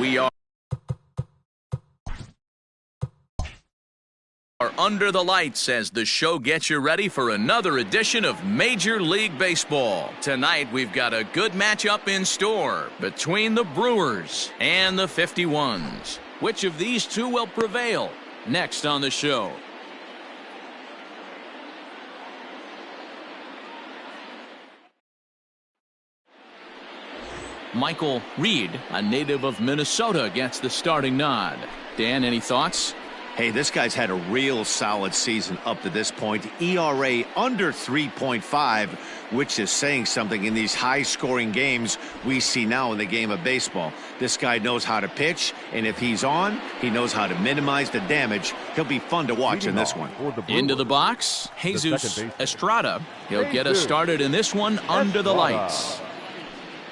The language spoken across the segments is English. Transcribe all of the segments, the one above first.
We are under the lights as the show gets you ready for another edition of Major League Baseball. Tonight we've got a good matchup in store between the Brewers and the 51s. Which of these two will prevail? Next on the show. Michael Reed, a native of Minnesota, gets the starting nod. Dan, any thoughts? Hey, this guy's had a real solid season up to this point. ERA under 3.5, which is saying something in these high-scoring games we see now in the game of baseball. This guy knows how to pitch, and if he's on, he knows how to minimize the damage. He'll be fun to watch in this one. Into the box, Jesus Estrada. He'll get us started in this one under the lights.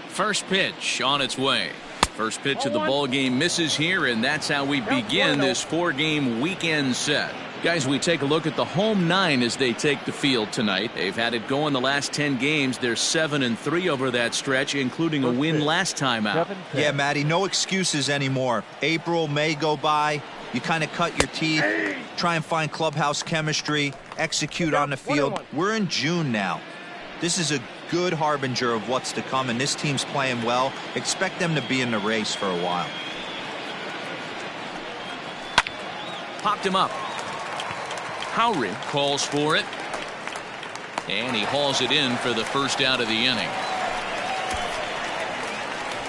First pitch on its way. First pitch of the ball game misses here, and that's how we begin this four-game weekend set. Guys, we take a look at the home nine as they take the field tonight. They've had it going the last 10 games. They're 7-3 over that stretch, including a win last time out. Yeah, Matty, no excuses anymore. April, May go by. You kind of cut your teeth, try and find clubhouse chemistry, execute on the field. We're in June now. This is a good harbinger of what's to come, and this team's playing well. Expect them to be in the race for a while. Popped him up. Howry calls for it. And he hauls it in for the first out of the inning.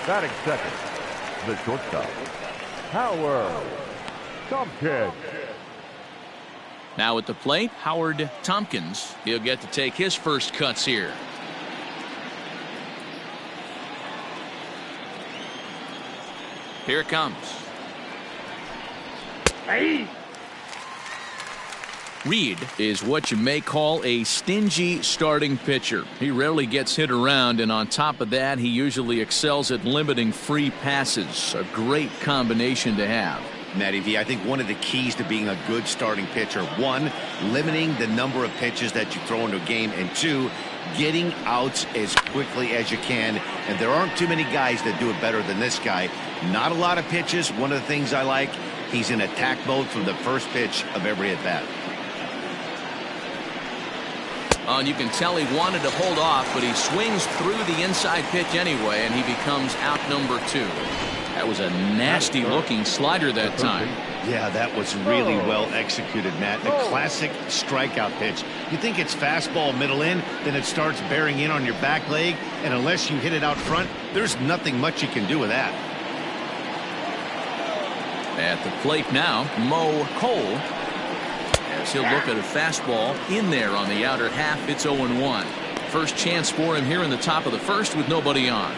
Batting second, the shortstop, Howard Tompkins. Now at the plate, Howard Tompkins. He'll get to take his first cuts here. Here it comes. Hey. Reed is what you may call a stingy starting pitcher. He rarely gets hit around, and on top of that, he usually excels at limiting free passes. A great combination to have. Matty V, I think one of the keys to being a good starting pitcher, one, limiting the number of pitches that you throw into a game, and two, getting outs as quickly as you can. And there aren't too many guys that do it better than this guy. Not a lot of pitches. One of the things I like, he's in attack mode from the first pitch of every at bat. And you can tell he wanted to hold off, but he swings through the inside pitch anyway, and he becomes out number 2. That was a nasty looking slider that time. Yeah, that was really well executed, Matt. The classic strikeout pitch. You think it's fastball middle in, then it starts bearing in on your back leg, and unless you hit it out front, there's nothing much you can do with that. At the plate now, Mo Cole, as he'll look at a fastball in there on the outer half. It's 0-1. First chance for him here in the top of the first with nobody on.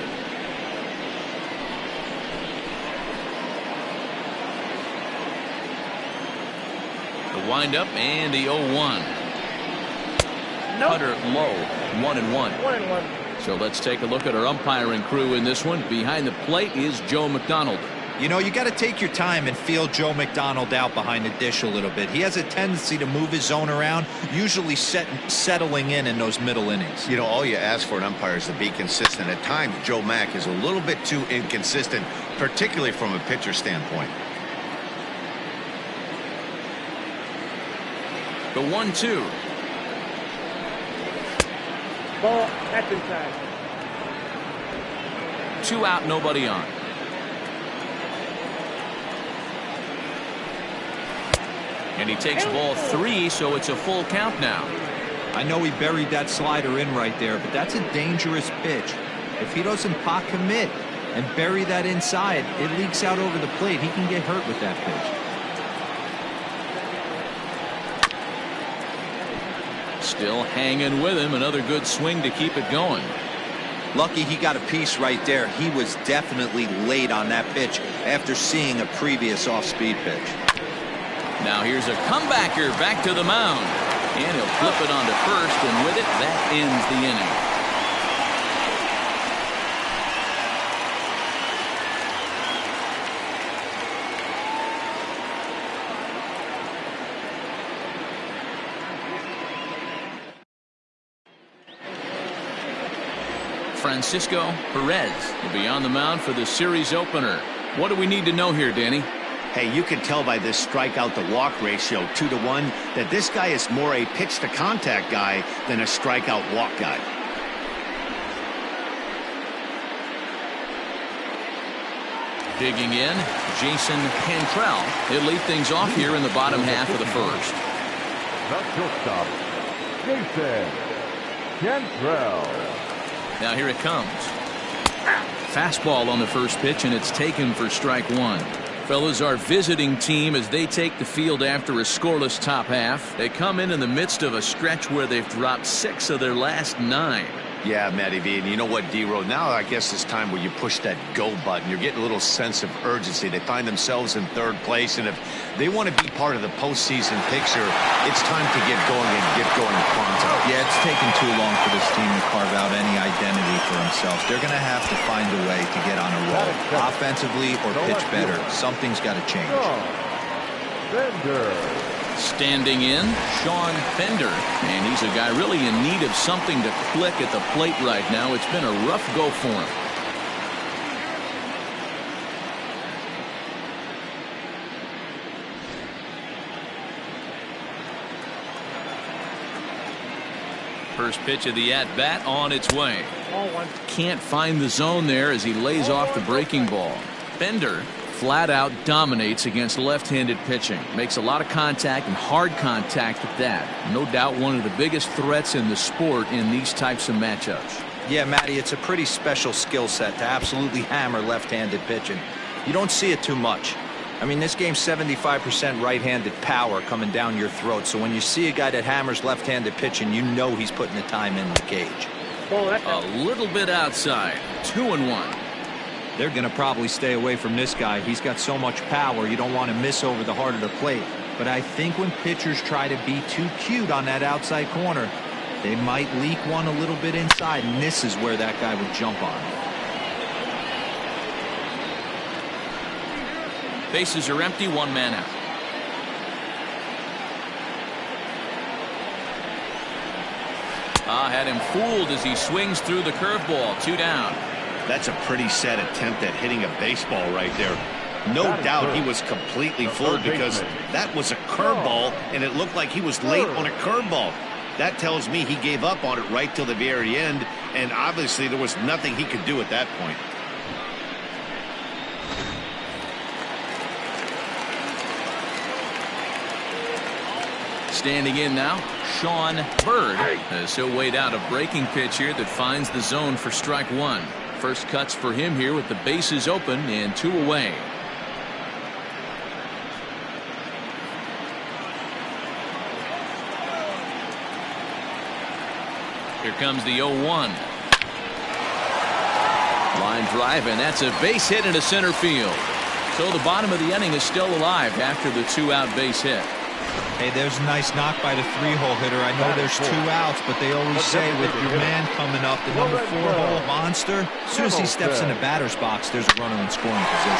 The windup and the 0-1. Cutter low, 1-1. So let's take a look at our umpiring crew in this one. Behind the plate is Joe McDonald. You know, you got to take your time and feel Joe McDonald out behind the dish a little bit. He has a tendency to move his zone around, usually settling in those middle innings. You know, all you ask for an umpire is to be consistent. At times, Joe Mack is a little bit too inconsistent, particularly from a pitcher standpoint. The 1-2. Ball, that's inside. 2 out, nobody on. And he takes ball 3, so it's a full count now. I know he buried that slider in right there, but that's a dangerous pitch. If he doesn't pot commit and bury that inside, it leaks out over the plate. He can get hurt with that pitch. Still hanging with him. Another good swing to keep it going. Lucky he got a piece right there. He was definitely late on that pitch after seeing a previous off-speed pitch. Now here's a comebacker back to the mound. And he'll flip it onto first, and with it, that ends the inning. Francisco Perez will be on the mound for the series opener. What do we need to know here, Danny? Hey, you can tell by this strikeout to walk ratio 2-to-1 that this guy is more a pitch to contact guy than a strikeout walk guy. Digging in, Jason Cantrell. He'll lead things off here in the bottom half of the first. The shortstop, Jason Cantrell. Now here it comes. Fastball on the first pitch, and it's taken for strike one. Fellas, our visiting team, as they take the field after a scoreless top half, they come in the midst of a stretch where they've dropped 6 of their last 9. Yeah, Matty V, and you know what, D-Row? Now I guess it's time where you push that go button. You're getting a little sense of urgency. They find themselves in 3rd place, and if they want to be part of the postseason picture, it's time to get going and get going pronto. Yeah, it's taken too long for this team to carve out any identity for themselves. They're going to have to find a way to get on a roll, offensively or pitch better. Something's got to change. Standing in, Sean Fender, and he's a guy really in need of something to click at the plate right now. It's been a rough go for him. First pitch of the at-bat on its way. Can't find the zone there as he lays off the breaking ball. Fender flat out dominates against left-handed pitching. Makes a lot of contact, and hard contact at that. No doubt one of the biggest threats in the sport in these types of matchups. Yeah, Matty, it's a pretty special skill set to absolutely hammer left-handed pitching. You don't see it too much. I mean, this game's 75% right-handed power coming down your throat. So when you see a guy that hammers left-handed pitching, you know he's putting the time in the cage. A little bit outside. 2-1. They're going to probably stay away from this guy. He's got so much power, you don't want to miss over the heart of the plate. But I think when pitchers try to be too cute on that outside corner, they might leak one a little bit inside, and this is where that guy would jump on. Bases are empty, 1 man out. Had him fooled as he swings through the curveball. 2 down. That's a pretty sad attempt at hitting a baseball right there. No doubt he was completely fooled because that was a curveball, and it looked like he was late on a curveball. That tells me he gave up on it right till the very end, and obviously there was nothing he could do at that point. Standing in now, Sean Bird, as he'll wait out a breaking pitch here that finds the zone for strike 1. First cuts for him here with the bases open and 2 away. Here comes the 0-1. Line drive, and that's a base hit into center field. So the bottom of the inning is still alive after the 2-out base hit. Hey, there's a nice knock by the 3-hole hitter. I know there's 2 outs, but they always say with your man coming up, the number 4-hole monster, as soon as he steps in the batter's box, there's a runner in scoring position.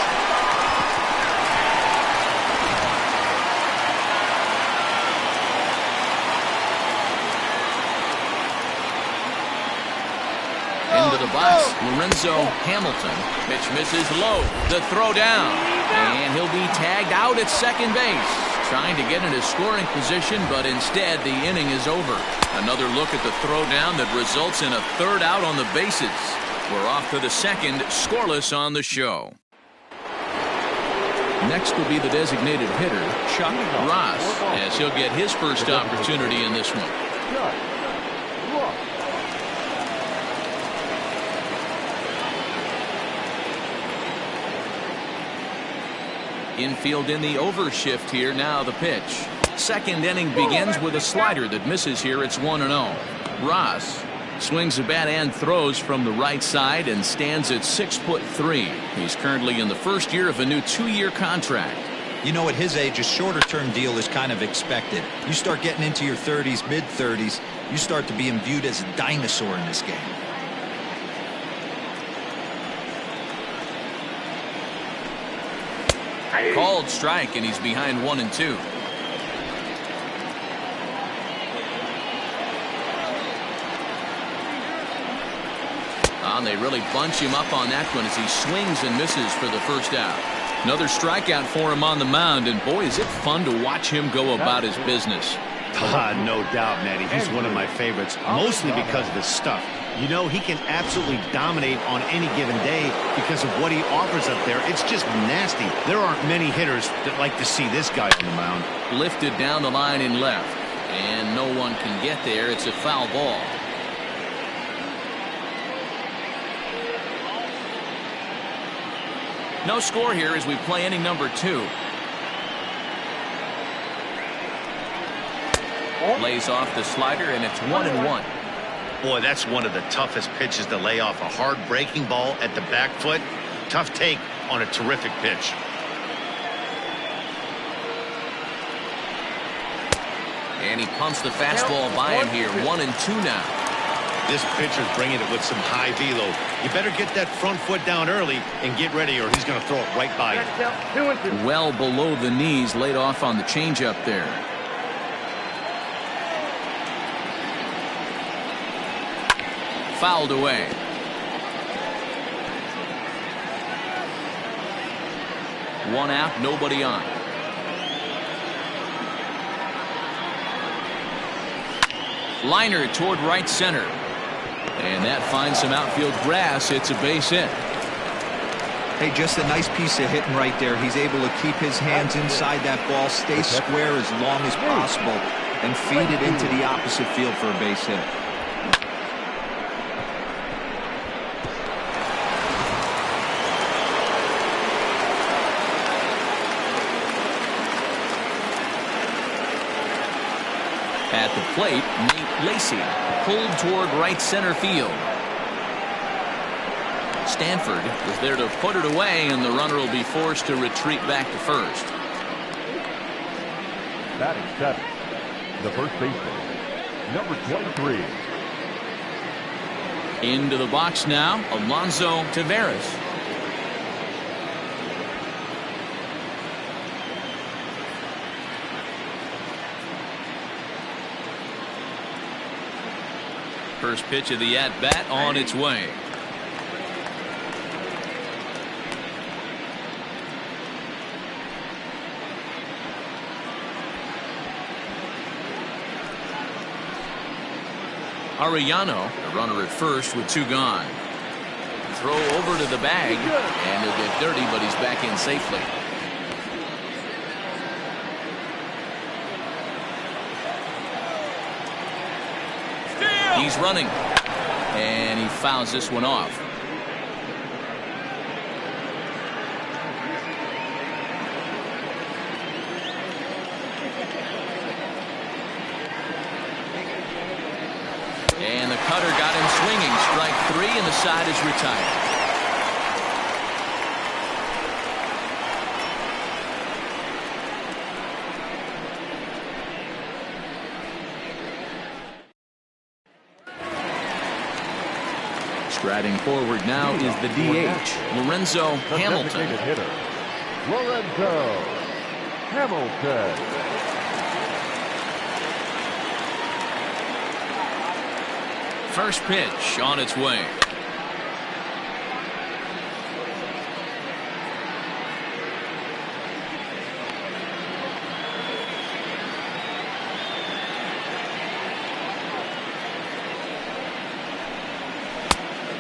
Into the box, Lorenzo Hamilton. Pitch misses low. The throw down. And he'll be tagged out at second base. Trying to get into scoring position, but instead the inning is over. Another look at the throw down that results in a 3rd out on the bases. We're off to the 2nd, scoreless on the show. Next will be the designated hitter, Chuck Ross, as he'll get his first opportunity in this one. Infield in the overshift here. Now the pitch. Second inning begins with a slider that misses here. It's 1-0. Ross swings the bat and throws from the right side and stands at 6'3". He's currently in the first year of a new 2-year contract. You know, at his age, a shorter-term deal is kind of expected. You start getting into your 30s, mid-30s, you start to be viewed as a dinosaur in this game. Called strike, and he's behind 1-2. And they really bunch him up on that one as he swings and misses for the first out. Another strikeout for him on the mound, and boy, is it fun to watch him go about his business. No doubt, Matty. He's one of my favorites, mostly because of his stuff. You know, he can absolutely dominate on any given day because of what he offers up there. It's just nasty. There aren't many hitters that like to see this guy on the mound. Lifted down the line in left, and no one can get there. It's a foul ball. No score here as we play inning number 2. Lays off the slider, and it's 1-1. Boy, that's one of the toughest pitches to lay off. A hard breaking ball at the back foot. Tough take on a terrific pitch. And he pumps the fastball by him here. 1-2 now. This pitcher's bringing it with some high velo. You better get that front foot down early and get ready, or he's going to throw it right by you. Well below the knees, laid off on the changeup there. Fouled away. One out, nobody on. Liner toward right center. And that finds some outfield grass. It's a base hit. Hey, just a nice piece of hitting right there. He's able to keep his hands inside that ball, stay square as long as possible, and feed it into the opposite field for a base hit. At the plate, Nate Lacy pulled toward right center field. Stanford is there to put it away, and the runner will be forced to retreat back to first. Batting 7, the first baseman, number 23. Into the box now, Alonso Taveras. First pitch of the at-bat on its way. Arellano, a runner at first with 2 gone. Throw over to the bag, and he'll get dirty, but he's back in safely. He's running, and he fouls this one off. And the cutter got him swinging. Strike 3, and the side is retired. Striding forward now is the DH, Lorenzo Hamilton. Hitter, Lorenzo Hamilton. First pitch on its way.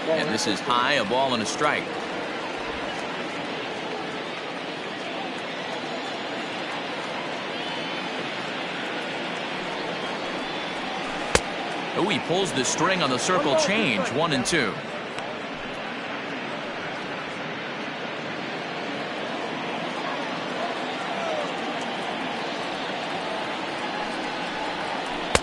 And this is high, a ball and a strike. Oh, he pulls the string on the circle change. 1-2.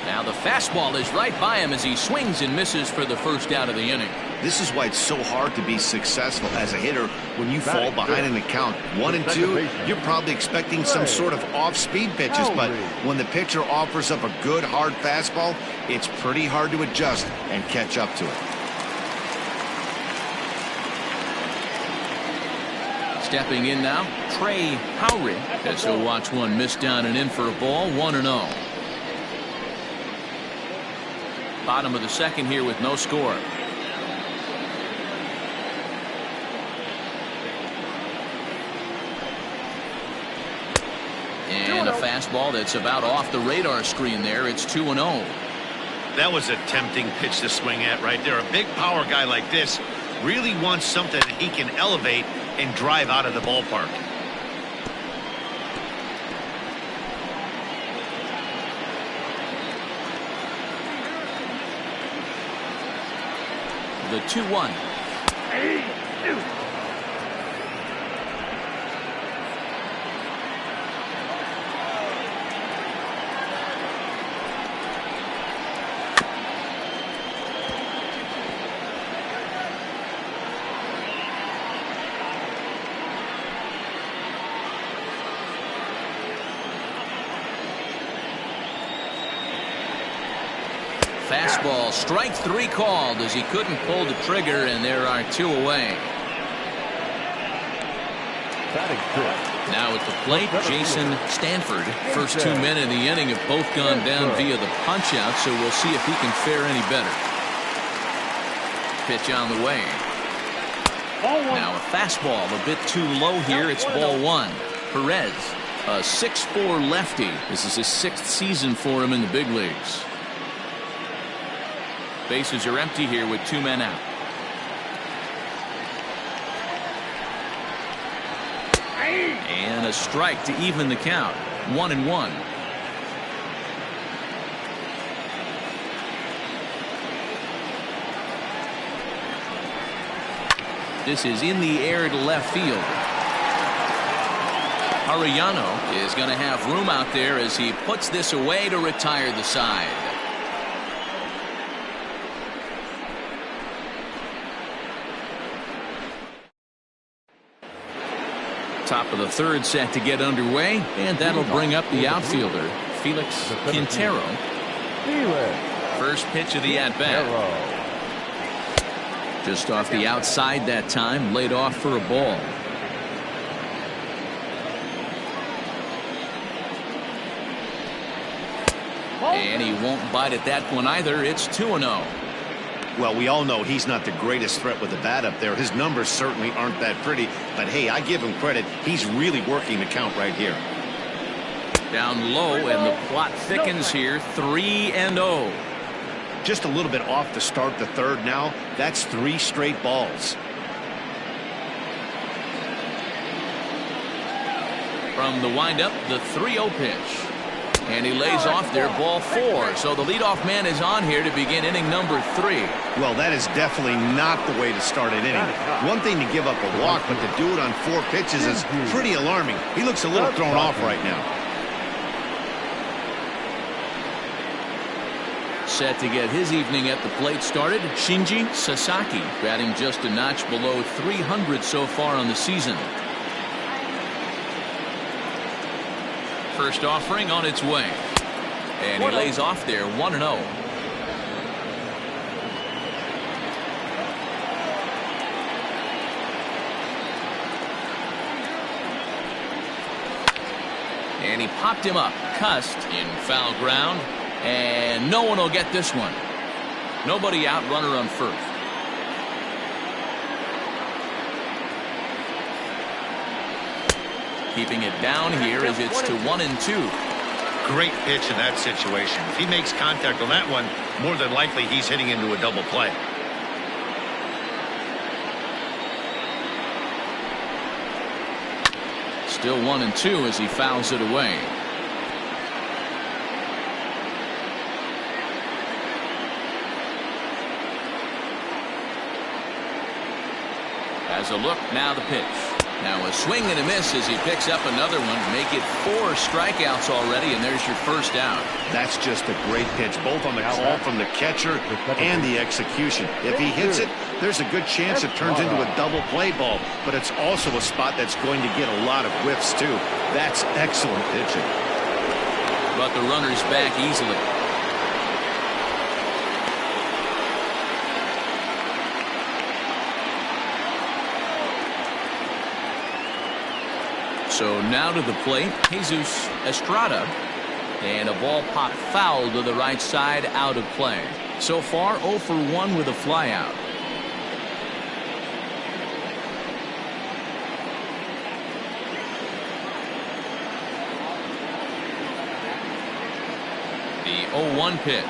Now the fastball is right by him as he swings and misses for the first out of the inning. This is why it's so hard to be successful as a hitter when you fall behind in the count. 1-2, you're probably expecting some sort of off-speed pitches, but when the pitcher offers up a good hard fastball, it's pretty hard to adjust and catch up to it. Stepping in now, Trey Howry, as he'll watch one miss down and in for a ball. 1-0. Bottom of the second here with no score. And a fastball that's about off the radar screen there. It's 2-0. That was a tempting pitch to swing at right there. A big power guy like this really wants something that he can elevate and drive out of the ballpark. The 2-1. Fastball, strike 3 called as he couldn't pull the trigger, and there are 2 away. Now at the plate, Jason Stanford. First 2 men in the inning have both gone down via the punch out, so we'll see if he can fare any better. Pitch on the way. Now a fastball a bit too low here. It's ball 1. Perez, a 6'4" lefty. This is his 6th season for him in the big leagues. Bases are empty here with 2 men out. And a strike to even the count. 1-1. This is in the air to left field. Arellano is going to have room out there as he puts this away to retire the side. Top of the 3rd set to get underway, and that'll bring up the outfielder, Felix Quintero. First pitch of the at-bat. Just off the outside that time, laid off for a ball. And he won't bite at that one either. It's 2-0. Well, we all know he's not the greatest threat with the bat up there. His numbers certainly aren't that pretty. But, hey, I give him credit. He's really working the count right here. Down low, and the plot thickens here. 3-0. Just a little bit off to start the 3rd now. That's 3 straight balls. From the windup, the 3-0 pitch. And he lays off there, ball 4. So the leadoff man is on here to begin inning number 3. Well, that is definitely not the way to start an inning. One thing to give up a walk, but to do it on 4 pitches is pretty alarming. He looks a little thrown off right now. Set to get his evening at the plate started, Shinji Sasaki, batting just a notch below 300 so far on the season. First offering on its way. And he lays off there, 1-0. And he popped him up, cussed in foul ground. And no one will get this one. Nobody out, runner on first. Keeping it down here as it's to 1-2. Great pitch in that situation. If he makes contact on that one, more than likely he's hitting into a double play. Still 1-2 as he fouls it away. As a look, now the pitch. Now a swing and a miss as he picks up another one. Make it 4 strikeouts already, and there's your first out. That's just a great pitch, both on the call from the catcher and the execution. If he hits it, there's a good chance it turns into a double play ball, but it's also a spot that's going to get a lot of whiffs too. That's excellent pitching. But the runner's back easily. So now to the plate, Jesus Estrada. And a ball popped foul to the right side, out of play. So far 0 for 1 with a flyout. 0-1 pitch.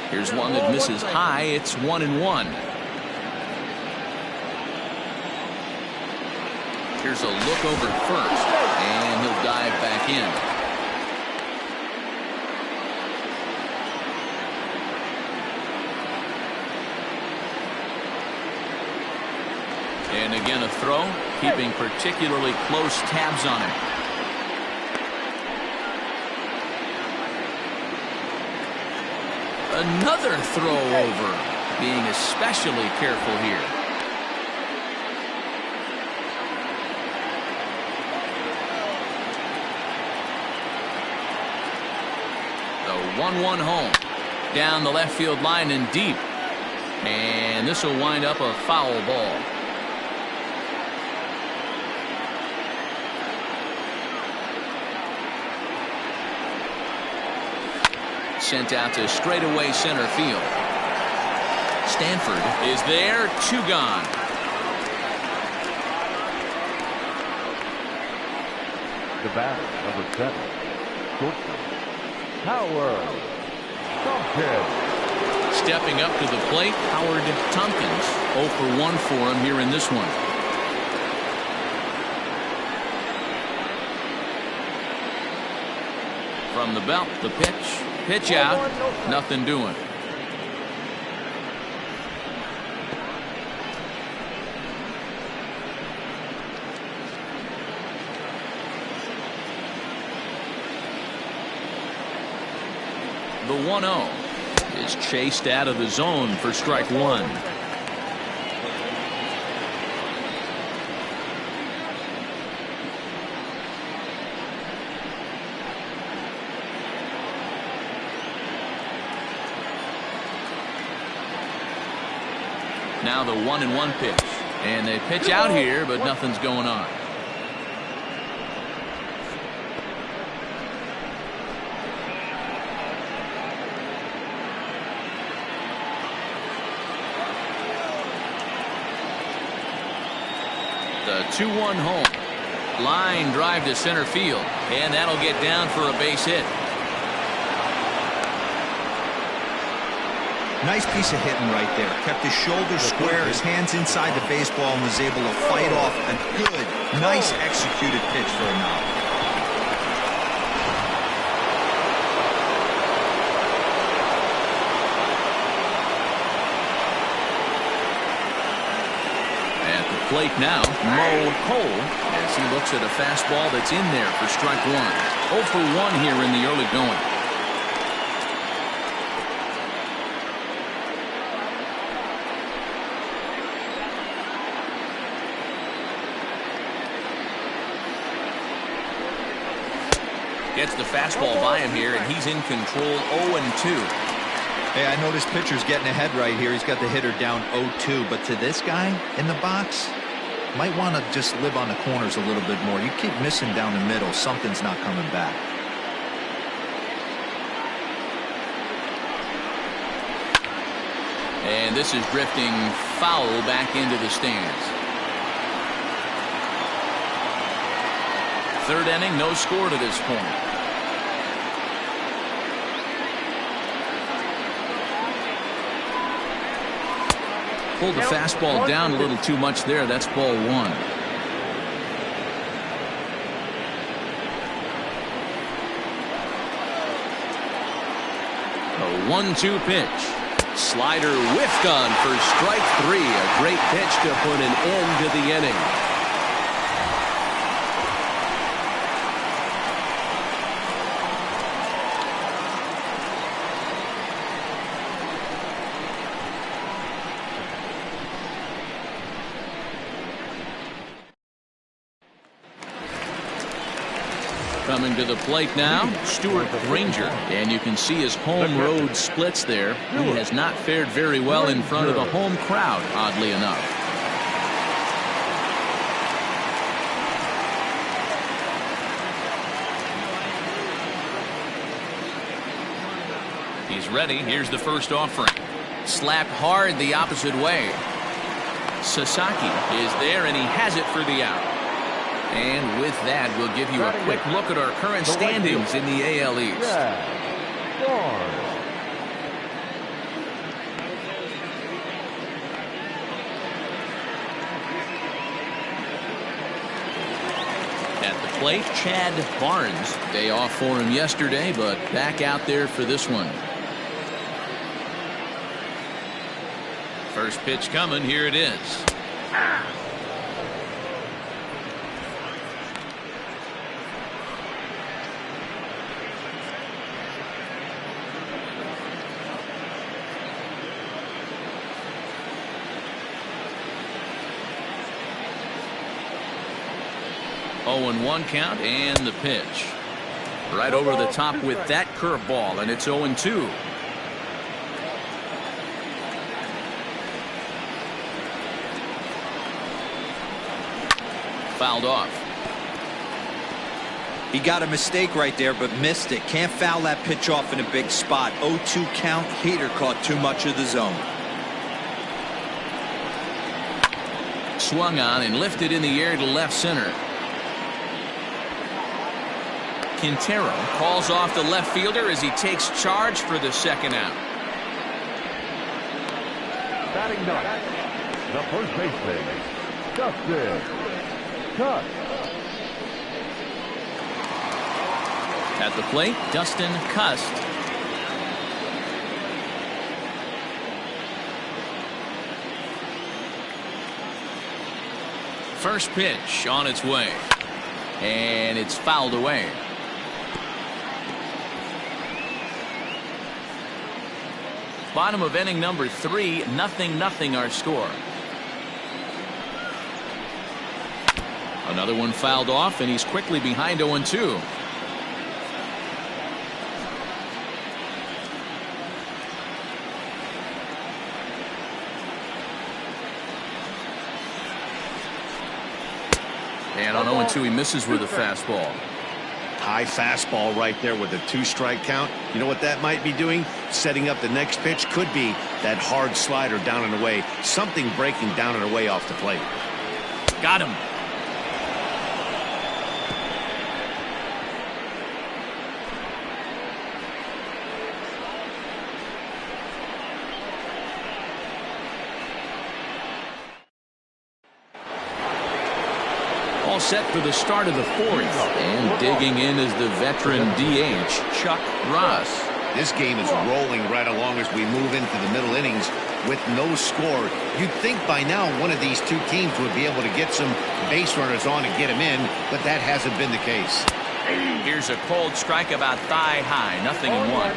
Here's one that misses high. It's 1-1. Here's a look over first, and he'll dive back in. And again a throw, keeping particularly close tabs on him. Another throw over, being especially careful here. The 1-1 home. Down the left field line and deep. And this will wind up a foul ball. Sent out to straightaway center field. Stanford is there, 2 gone. The batter, number 7, shortstop, Howard Tompkins. Stepping up to the plate, Howard Tompkins. 0 for 1 for him here in this one. From the belt, the pitch. Pitch out. Nothing doing. The 1-0 is chased out of the zone for strike 1. Now the 1-1 pitch, and they pitch out here, but nothing's going on. The 2-1 home. Line drive to center field, and that'll get down for a base hit. Nice piece of hitting right there. Kept his shoulders square, his hands inside the baseball, and was able to fight off a good, nice executed pitch for a knock. At the plate now, Mo Cole, as he looks at a fastball that's in there for strike 1. 0 for 1 here in the early going. Gets the fastball by him here, and he's in control. 0-2. Hey, I noticed pitcher's getting ahead right here. He's got the hitter down 0-2, but to this guy in the box, might want to just live on the corners a little bit more. You keep missing down the middle, something's not coming back. And this is drifting foul back into the stands. Third inning, no score to this point. Pulled the fastball down a little too much there. That's ball 1. A 1-2 pitch. Slider whiffed on for strike 3. A great pitch to put an end to the inning. Coming to the plate now, Stuart Granger, and you can see his home road splits there. He has not fared very well in front of the home crowd, oddly enough. He's ready. Here's the first offering. Slapped hard the opposite way. Sasaki is there, and he has it for the out. And with that, we'll give you a quick look at our current standings in the AL East. plate, Chad Barnes. Day off for him yesterday, but back out there for this one. First pitch coming. Here it is. 0-1 count, and the pitch. Right over the top with that curveball, and it's 0-2. Fouled off. He got a mistake right there, but missed it. Can't foul that pitch off in a big spot. 0-2 count. Hader caught too much of the zone. Swung on and lifted in the air to left center. Quintero calls off the left fielder as he takes charge for the second out. Batting ninth, the first baseman, Dustin Cust. At the plate, Dustin Cust. First pitch on its way, and it's fouled away. Bottom of inning number 3, 0-0 our score. Another one fouled off, and he's quickly behind 0-2. And on 0-2, he misses with a fastball. High fastball right there with a 2-strike count. You know what that might be doing? Setting up the next pitch. Could be that hard slider down and away. Something breaking down and away off the plate. Got him. All set for the start of the 4th, and digging in is the veteran DH Chuck Ross. This game is rolling right along as we move into the middle innings with no score. You'd think by now one of these two teams would be able to get some base runners on and get them in, but that hasn't been the case. Here's a cold strike about thigh high, 0-1.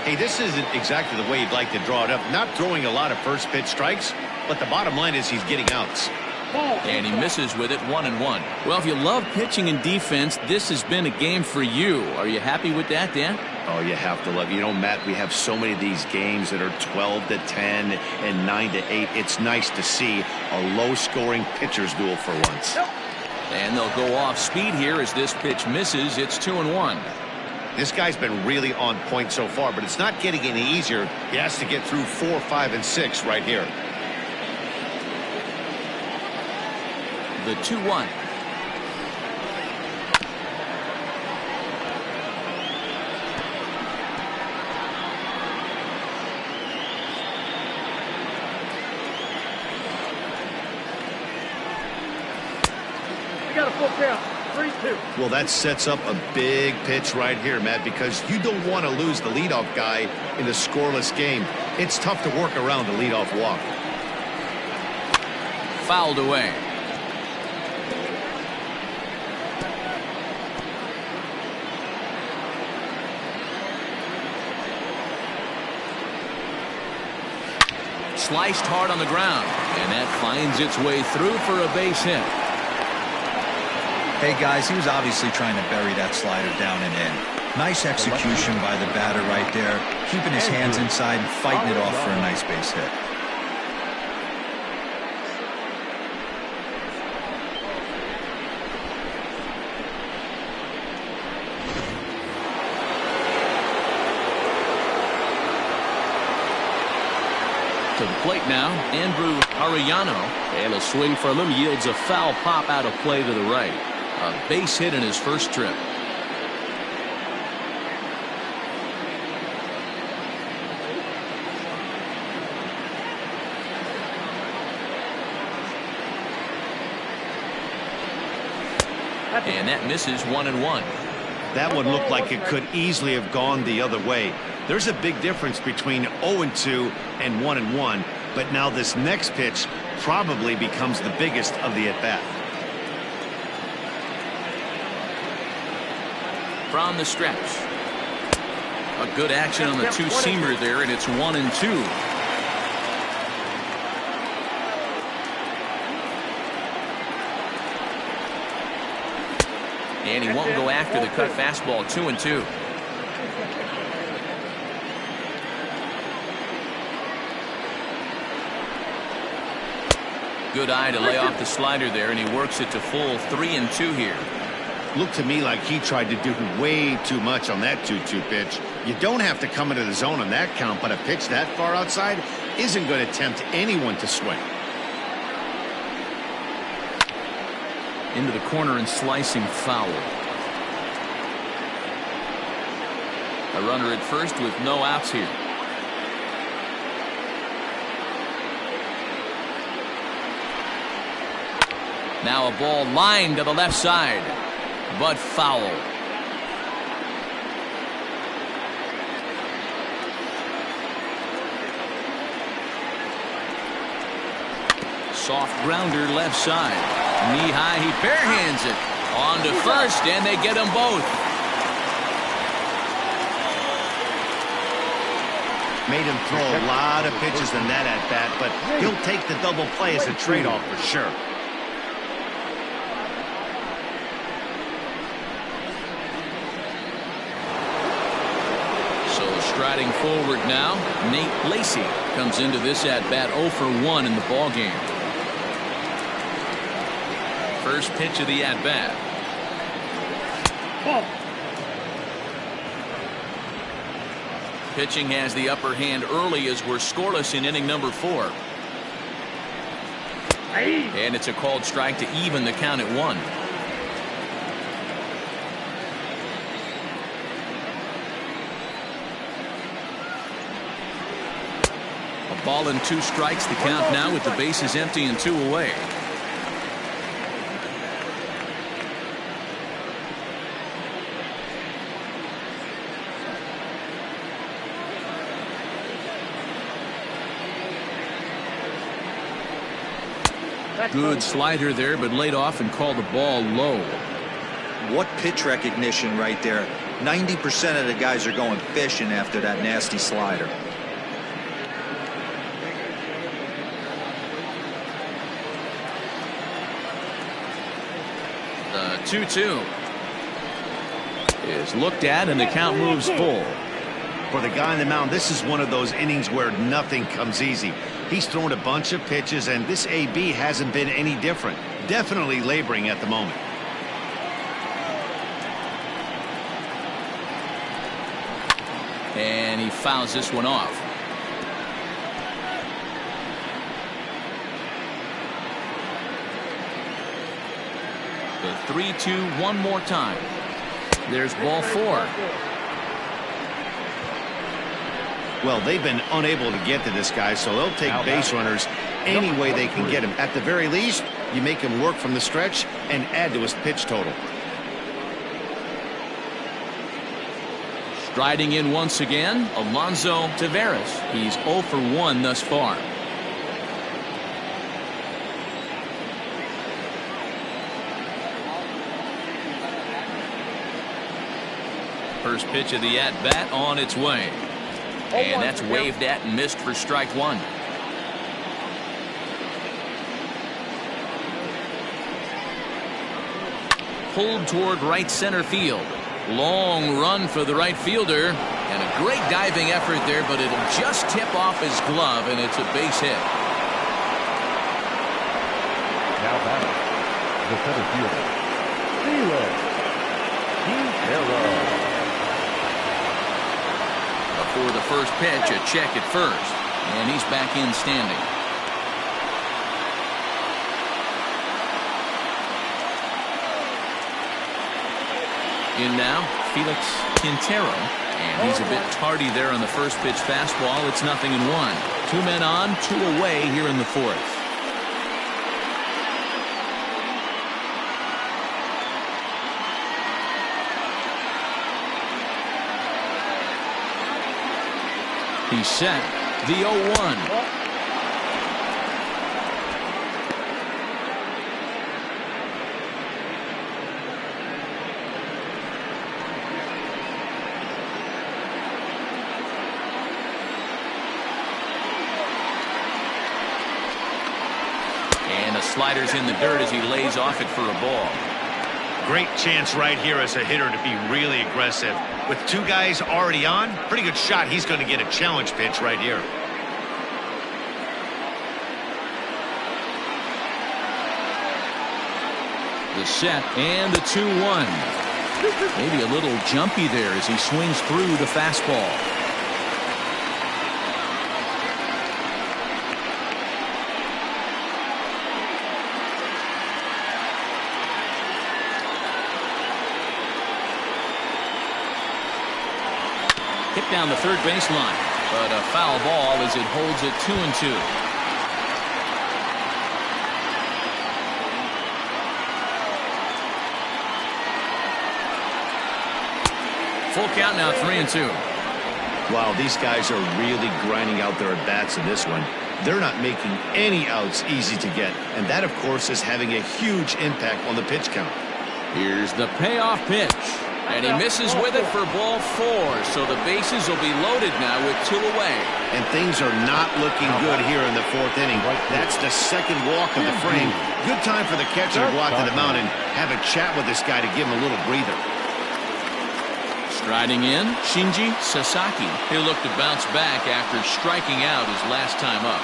Hey, this isn't exactly the way you'd like to draw it up. Not throwing a lot of first pitch strikes, but the bottom line is he's getting outs. And he misses with it, 1-1. Well, if you love pitching and defense, this has been a game for you. Are you happy with that, Dan? Oh, you have to love it. You know, Matt, we have so many of these games that are 12-10 and 9-8. It's nice to see a low-scoring pitcher's duel for once. And they'll go off speed here as this pitch misses. It's 2-1. This guy's been really on point so far, but it's not getting any easier. He has to get through 4, 5, and 6 right here. The 2-1. Got a full count. 3-2. Well, that sets up a big pitch right here, Matt, because you don't want to lose the leadoff guy in a scoreless game. It's tough to work around a leadoff walk. Fouled away. Sliced hard on the ground, and that finds its way through for a base hit. Hey, guys, he was obviously trying to bury that slider down and in. Nice execution by the batter right there, keeping his hands inside and fighting it off for a nice base hit. To the plate now, Andrew Arellano, and a swing for him yields a foul pop out of play to the right. A base hit in his first trip. And that misses 1-1. That one looked like it could easily have gone the other way. There's a big difference between 0-2 and 1-1, but now this next pitch probably becomes the biggest of the at-bat. From the stretch. A good action on the two-seamer there, and it's 1-2. And he won't go after the cut fastball. 2-2. Good eye to lay off the slider there, and he works it to full 3-2 here. Looked to me like he tried to do way too much on that 2-2 pitch. You don't have to come into the zone on that count, but a pitch that far outside isn't going to tempt anyone to swing. Into the corner and slicing foul. A runner at first with no outs here. Now a ball lined to the left side, but foul. Soft grounder left side. Knee high, he barehands it. On to first, and they get them both. Made him throw a lot of pitches in that at-bat, but he'll take the double play as a trade-off for sure. Striding forward now, Nate Lacey comes into this at-bat 0 for 1 in the ballgame. First pitch of the at-bat. Pitching has the upper hand early as we're scoreless in inning number 4. And it's a called strike to even the count at 1. Ball and 2 strikes, the count now with the bases empty and 2 away. Good slider there, but laid off and called the ball low. What pitch recognition right there. 90% of the guys are going fishing after that nasty slider. The 2-2 is looked at, and the count moves full. For the guy on the mound, this is one of those innings where nothing comes easy. He's thrown a bunch of pitches, and this AB hasn't been any different. Definitely laboring at the moment. And he fouls this one off. The 3-2 one more time. There's ball 4. Well, they've been unable to get to this guy, so they'll take base runners any way they can get him. At the very least, you make him work from the stretch and add to his pitch total. Striding in once again, Alonso Taveras. He's 0 for 1 thus far. First pitch of the at-bat on its way. And that's waved at and missed for strike 1. Pulled toward right center field. Long run for the right fielder. And a great diving effort there, but it'll just tip off his glove, and it's a base hit. Now batting, the center fielder, Felix. Before the first pitch, a check at first. And he's back in standing. In now, Felix Quintero. And he's a bit tardy there on the first pitch fastball. It's 0-1. 2 men on, 2 away here in the 4th. He's set. The 0-1. And the slider's in the dirt as he lays off it for a ball. Great chance right here as a hitter to be really aggressive. With two guys already on, pretty good shot. He's going to get a challenge pitch right here. The set and the 2-1. Maybe a little jumpy there as he swings through the fastball. Hit down the third baseline, but a foul ball as it holds it 2-2. Full count now, 3-2. Wow, these guys are really grinding out their at-bats in this one. They're not making any outs easy to get, and that, of course, is having a huge impact on the pitch count. Here's the payoff pitch. And he misses with it for ball 4, so the bases will be loaded now with 2 away. And things are not looking good here in the 4th inning. That's the second walk of the frame. Good time for the catcher to go out to the mound and have a chat with this guy to give him a little breather. Striding in, Shinji Sasaki. He'll look to bounce back after striking out his last time up.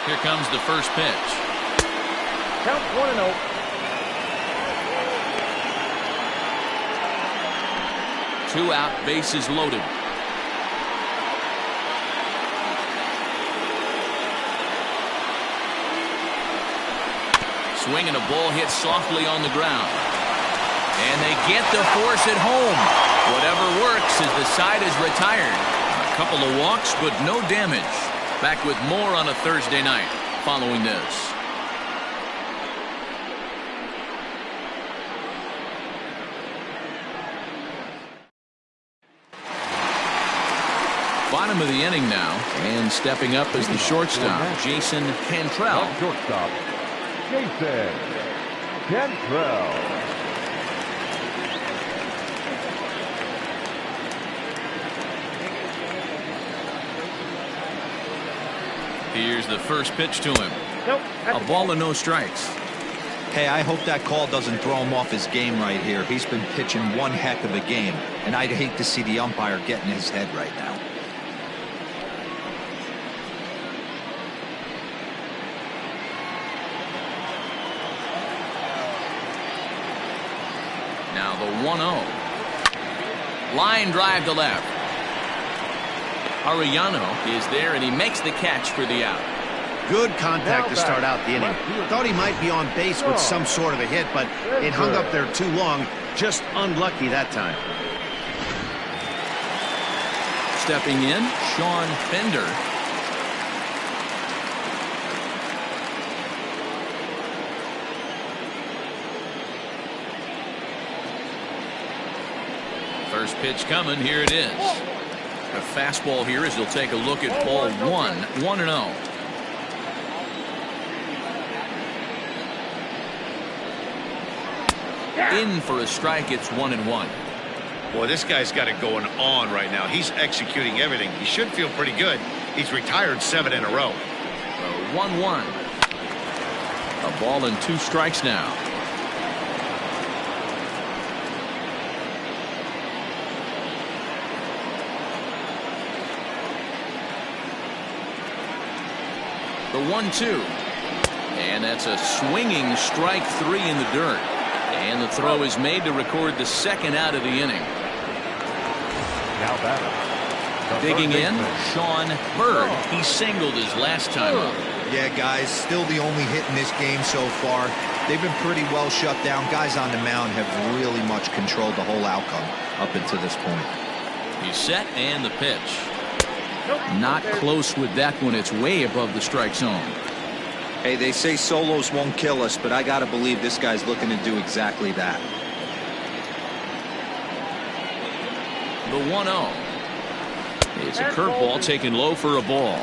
Here comes the first pitch. Count 1-0. 2 out, bases loaded. Swing and a ball hit softly on the ground. And they get the force at home. Whatever works as the side is retired. A couple of walks, but no damage. Back with more on a Thursday night following this. Bottom of the inning now, and stepping up as the shortstop, Jason Cantrell. Shortstop, Jason Cantrell. Here's the first pitch to him. Nope. A ball and no strikes. Hey, I hope that call doesn't throw him off his game right here. He's been pitching one heck of a game, and I'd hate to see the umpire get in his head right now. Now the 1-0. Line drive to left. Arellano is there, and he makes the catch for the out. Good contact to start out the inning. Thought he might be on base with some sort of a hit, but it hung up there too long. Just unlucky that time. Stepping in, Sean Fender. First pitch coming. Here it is. A fastball here as he'll take a look at ball 1. 1-0. In for a strike. It's 1-1. Boy, this guy's got it going on right now. He's executing everything. He should feel pretty good. He's retired 7 in a row. 1-1. A ball and 2 strikes now. The 1-2. And that's a swinging strike 3 in the dirt. And the throw is made to record the second out of the inning. Now batting. Digging in, Sean Bird. He singled his last time up. Yeah, guys, still the only hit in this game so far. They've been pretty well shut down. Guys on the mound have really much controlled the whole outcome up until this point. He's set and the pitch. Not close with that one. It's way above the strike zone. Hey, they say solos won't kill us, but I gotta believe this guy's looking to do exactly that. The 1-0. It's a curveball taken low for a ball.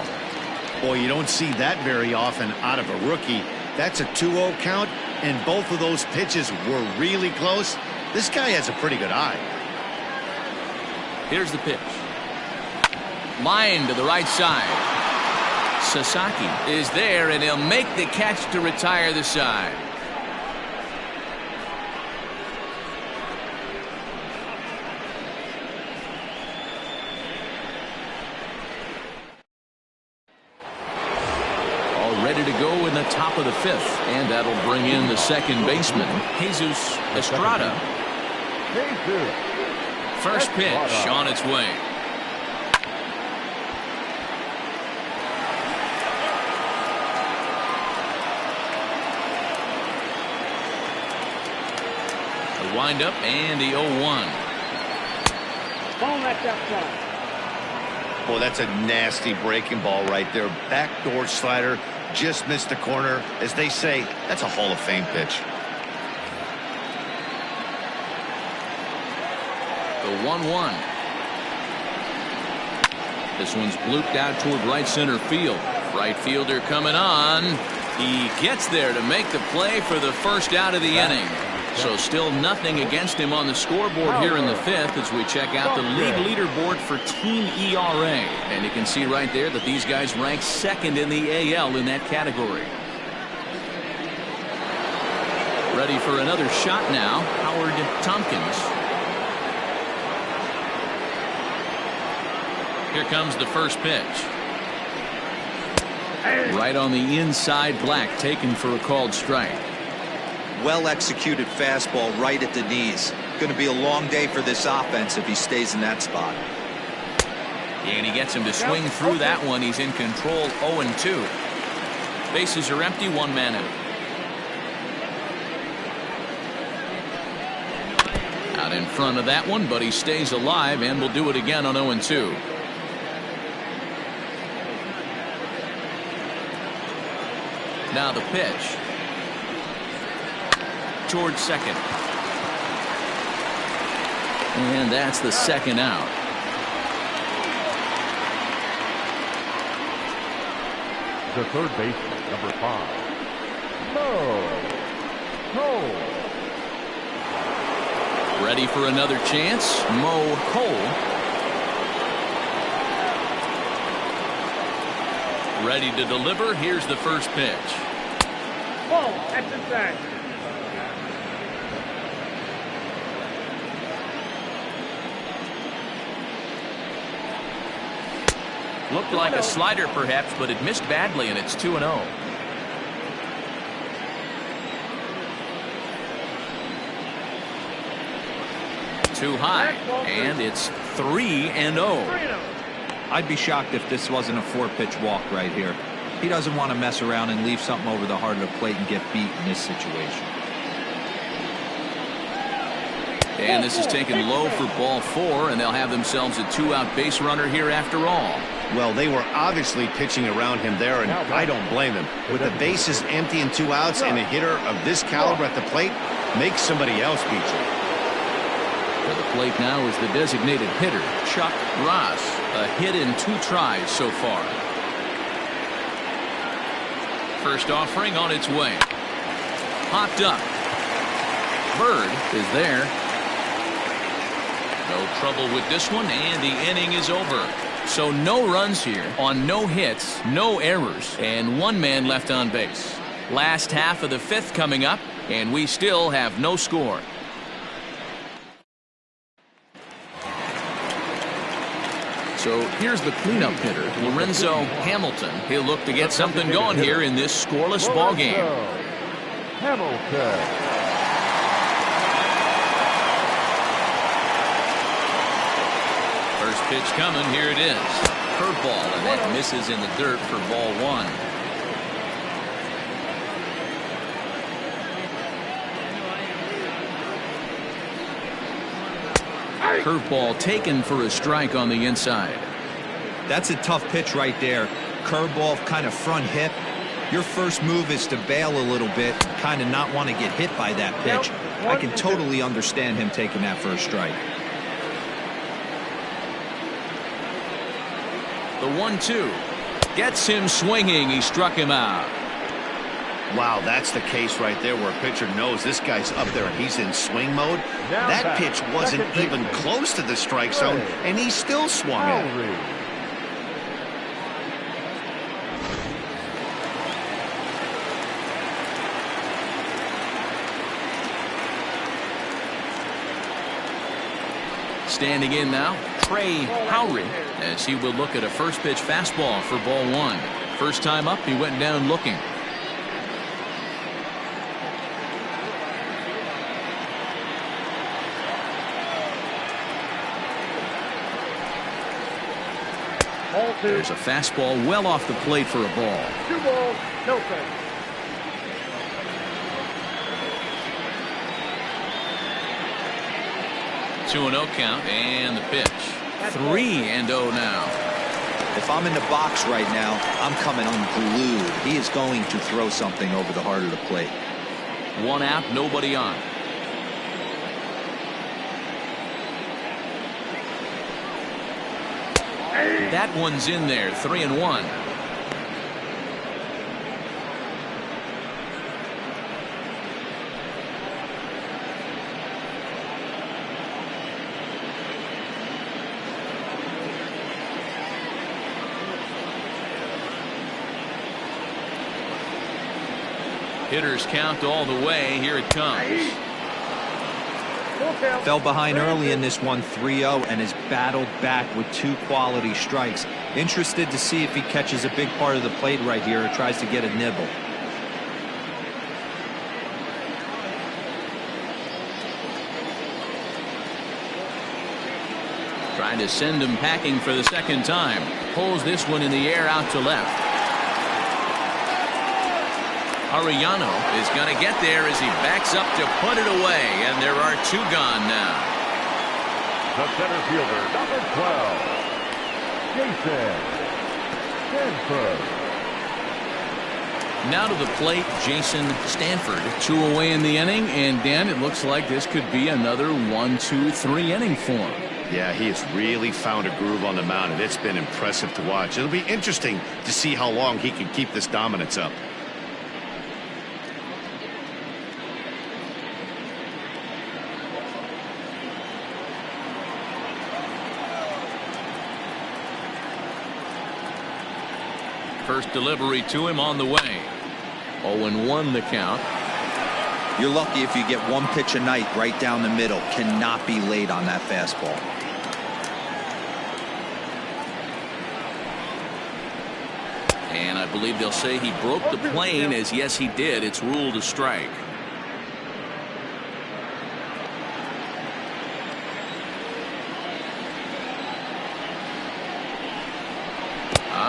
Boy, you don't see that very often out of a rookie. That's a 2-0 count, and both of those pitches were really close. This guy has a pretty good eye. Here's the pitch. Line to the right side. Sasaki is there, and he'll make the catch to retire the side. Ready to go in the top of the fifth, and that'll bring in the second baseman, Jesus Estrada. First pitch on its way. The windup and the 0-1. Boy, that's a nasty breaking ball right there. Backdoor slider. Just missed the corner. As they say, that's a Hall of Fame pitch. The 1-1. This one's blooped out toward right center field. Right fielder coming on. He gets there to make the play for the first out of the inning. So still nothing against him on the scoreboard here in the fifth as we check out the league leaderboard for team ERA. And you can see right there that these guys rank second in the AL in that category. Ready for another shot now, Howard Tompkins. Here comes the first pitch. Right on the inside, Black taken for a called strike. Well executed fastball right at the knees. Going to be a long day for this offense if he stays in that spot. And he gets him to swing through that one. He's in control. 0-2. Bases are empty. One man out. Out in front of that one, but he stays alive and will do it again on 0-2. Now the pitch. Towards second. And that's the second out. The third baseman, number 5. Cole. Ready for another chance. Mo Cole. Ready to deliver. Here's the first pitch. Ball at the back. Looked like a slider perhaps, but it missed badly, and it's 2-0. Too high, and it's 3-0. I'd be shocked if this wasn't a 4-pitch walk right here. He doesn't want to mess around and leave something over the heart of the plate and get beat in this situation. And this is taken low for ball 4, and they'll have themselves a 2-out base runner here after all. Well, they were obviously pitching around him there, and I don't blame them. With the bases empty and 2 outs and a hitter of this caliber at the plate, make somebody else beat you. For the plate now is the designated hitter, Chuck Ross. A hit in 2 tries so far. First offering on its way. Popped up. Bird is there. No trouble with this one, and the inning is over. So no runs here on no hits, no errors, and 1 man left on base. Last half of the 5th coming up, and we still have no score. So here's the cleanup hitter, Lorenzo Hamilton. He'll look to get something going here in this scoreless ball game. Hamilton. First pitch coming, here it is. Curveball, and that misses in the dirt for ball 1. Curveball taken for a strike on the inside. That's a tough pitch right there. Curveball, kind of front hip. Your first move is to bail a little bit, kind of not want to get hit by that pitch. I can totally understand him taking that first strike. The 1-2 gets him swinging. He struck him out. Wow, that's the case right there where a pitcher knows this guy's up there and he's in swing mode. That pitch wasn't even close to the strike zone, and he still swung at it. Standing in now, Trey Howry, as he will look at a first pitch fastball for ball one. First time up, he went down looking. There's a fastball well off the plate for a ball. 2 balls, no strikes. Two 2-0 count and the pitch. 3-0 now. If I'm in the box right now, I'm coming unglued. He is going to throw something over the heart of the plate. 1 out, nobody on. That one's in there. 3-1. Hitters count all the way. Here it comes. Fell behind early in this one, 3-0, and has battled back with 2 quality strikes. Interested to see if he catches a big part of the plate right here or tries to get a nibble. Trying to send him packing for the second time. Pulls this one in the air out to left. Arellano is going to get there as he backs up to put it away, and there are 2 gone now. The center fielder, number 12, Jason Stanford. Now to the plate, Jason Stanford. 2 away in the inning, and Dan, it looks like this could be another 1-2-3 inning for him. Yeah, he has really found a groove on the mound, and it's been impressive to watch. It'll be interesting to see how long he can keep this dominance up. First delivery to him on the way. 0-1 the count. You're lucky if you get 1 pitch a night right down the middle. Cannot be late on that fastball. And I believe they'll say he broke the plane, as yes he did. It's ruled a strike.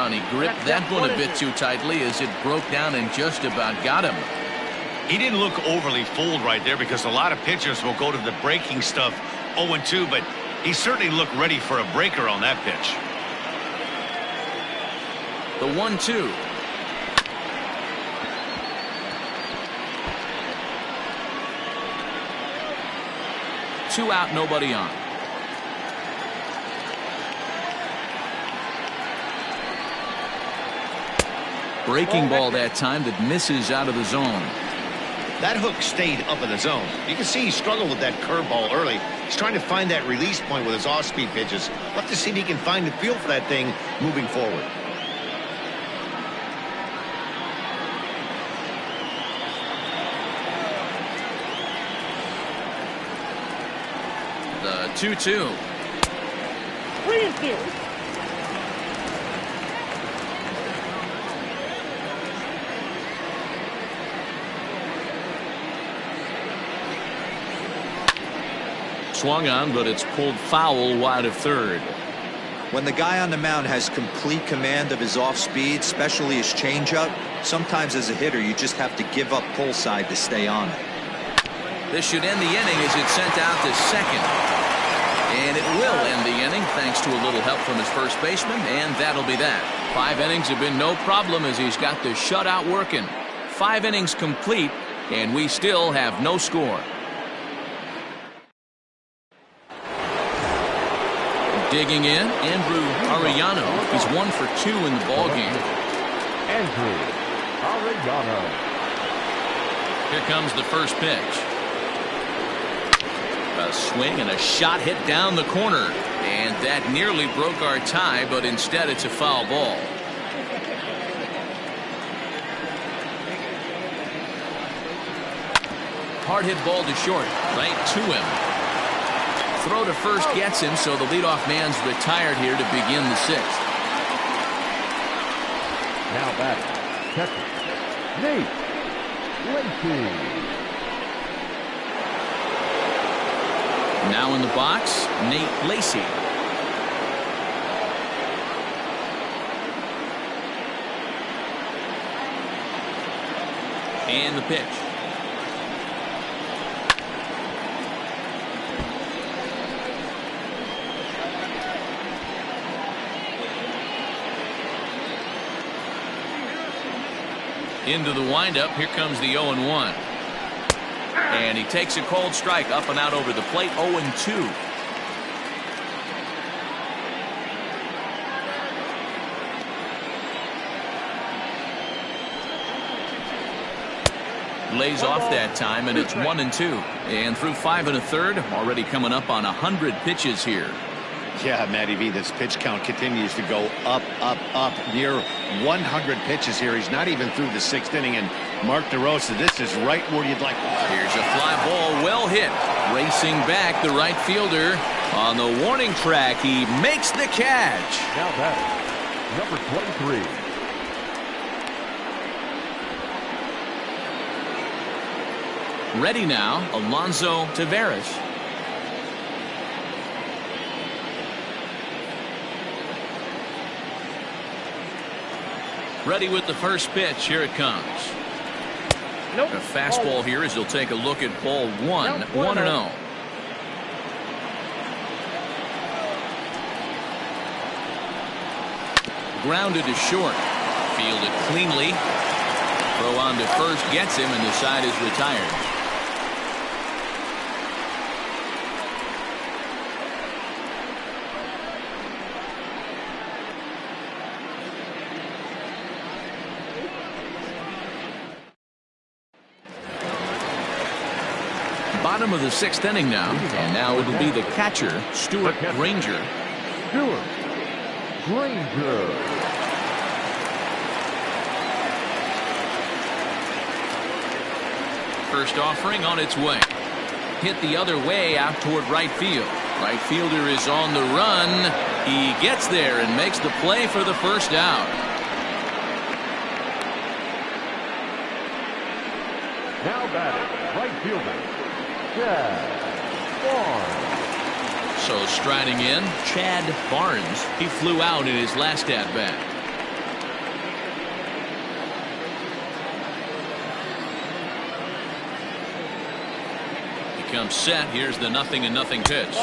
And he gripped that one a bit too tightly as it broke down and just about got him. He didn't look overly fooled right there, because a lot of pitchers will go to the breaking stuff 0-2, but he certainly looked ready for a breaker on that pitch. The 1-2. Two out, nobody on. Breaking ball that time that misses out of the zone. That hook stayed up in the zone. You can see he struggled with that curveball early. He's trying to find that release point with his off-speed pitches. We'll have to see if he can find the feel for that thing moving forward. The 2-2. 3-2. Swung on, but it's pulled foul wide of third. When the guy on the mound has complete command of his off speed, especially his changeup, sometimes as a hitter you just have to give up pull side to stay on it. This should end the inning as it's sent out to second. And it will end the inning thanks to a little help from his first baseman, and that'll be that. 5 innings have been no problem as he's got the shutout working. 5 innings complete, and we still have no score. Digging in, Andrew Arellano. He's 1 for 2 in the ballgame. Andrew Arellano. Here comes the first pitch. A swing and a shot hit down the corner. And that nearly broke our tie, but instead it's a foul ball. Hard hit ball to short, right to him. Throw to first gets him, so the leadoff man's retired here to begin the 6th. Now back, catcher, Nate Lacey. Now in the box, Nate Lacey. And the pitch. Into the windup. Here comes the 0-1. And he takes a cold strike up and out over the plate. 0-2. Lays off that time, and it's 1-2. And through 5 1/3, already coming up on 100 pitches here. Yeah, Matty V, this pitch count continues to go up, up, up. Near 100 pitches here. He's not even through the 6th inning. And Mark DeRosa, this is right where you'd like to. Here's a fly ball, well hit. Racing back, the right fielder on the warning track. He makes the catch. Now back, number 23. Ready now, Alonso Taveras. Ready with the first pitch. Here it comes. Nope. A fastball here as he'll take a look at ball 1. Nope. 1-0. Grounded to short. Fielded cleanly. Throw on to first gets him, and the side is retired. Bottom of the 6th inning now, and now it'll be the catcher, Stuart Granger. Stuart Granger. First offering on its way. Hit the other way out toward right field. Right fielder is on the run. He gets there and makes the play for the first out. Now batting, right fielder, Chad Barnes. So striding in, Chad Barnes. He flew out in his last at-bat. Comes set. Here's the 0-0 pitch.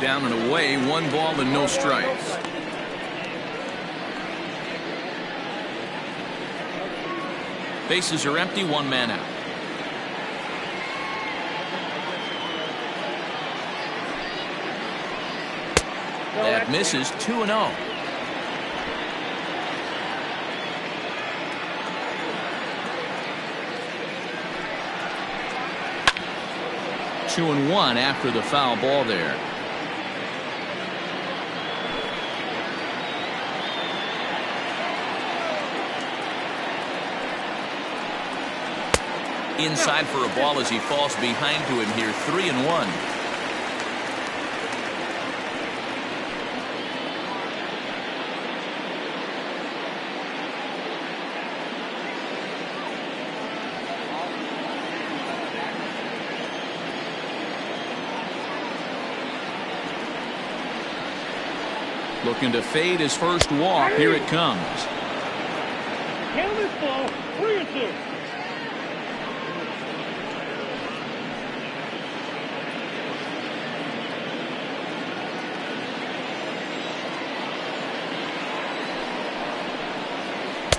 Down and away, 1 ball and no strikes. Bases are empty, 1 man out. That misses. 2-0. Two and 1 after the foul ball there. Inside for a ball as he falls behind to him here. 3-1. Looking to fade his first walk. Here it comes. Count this ball. 3-2.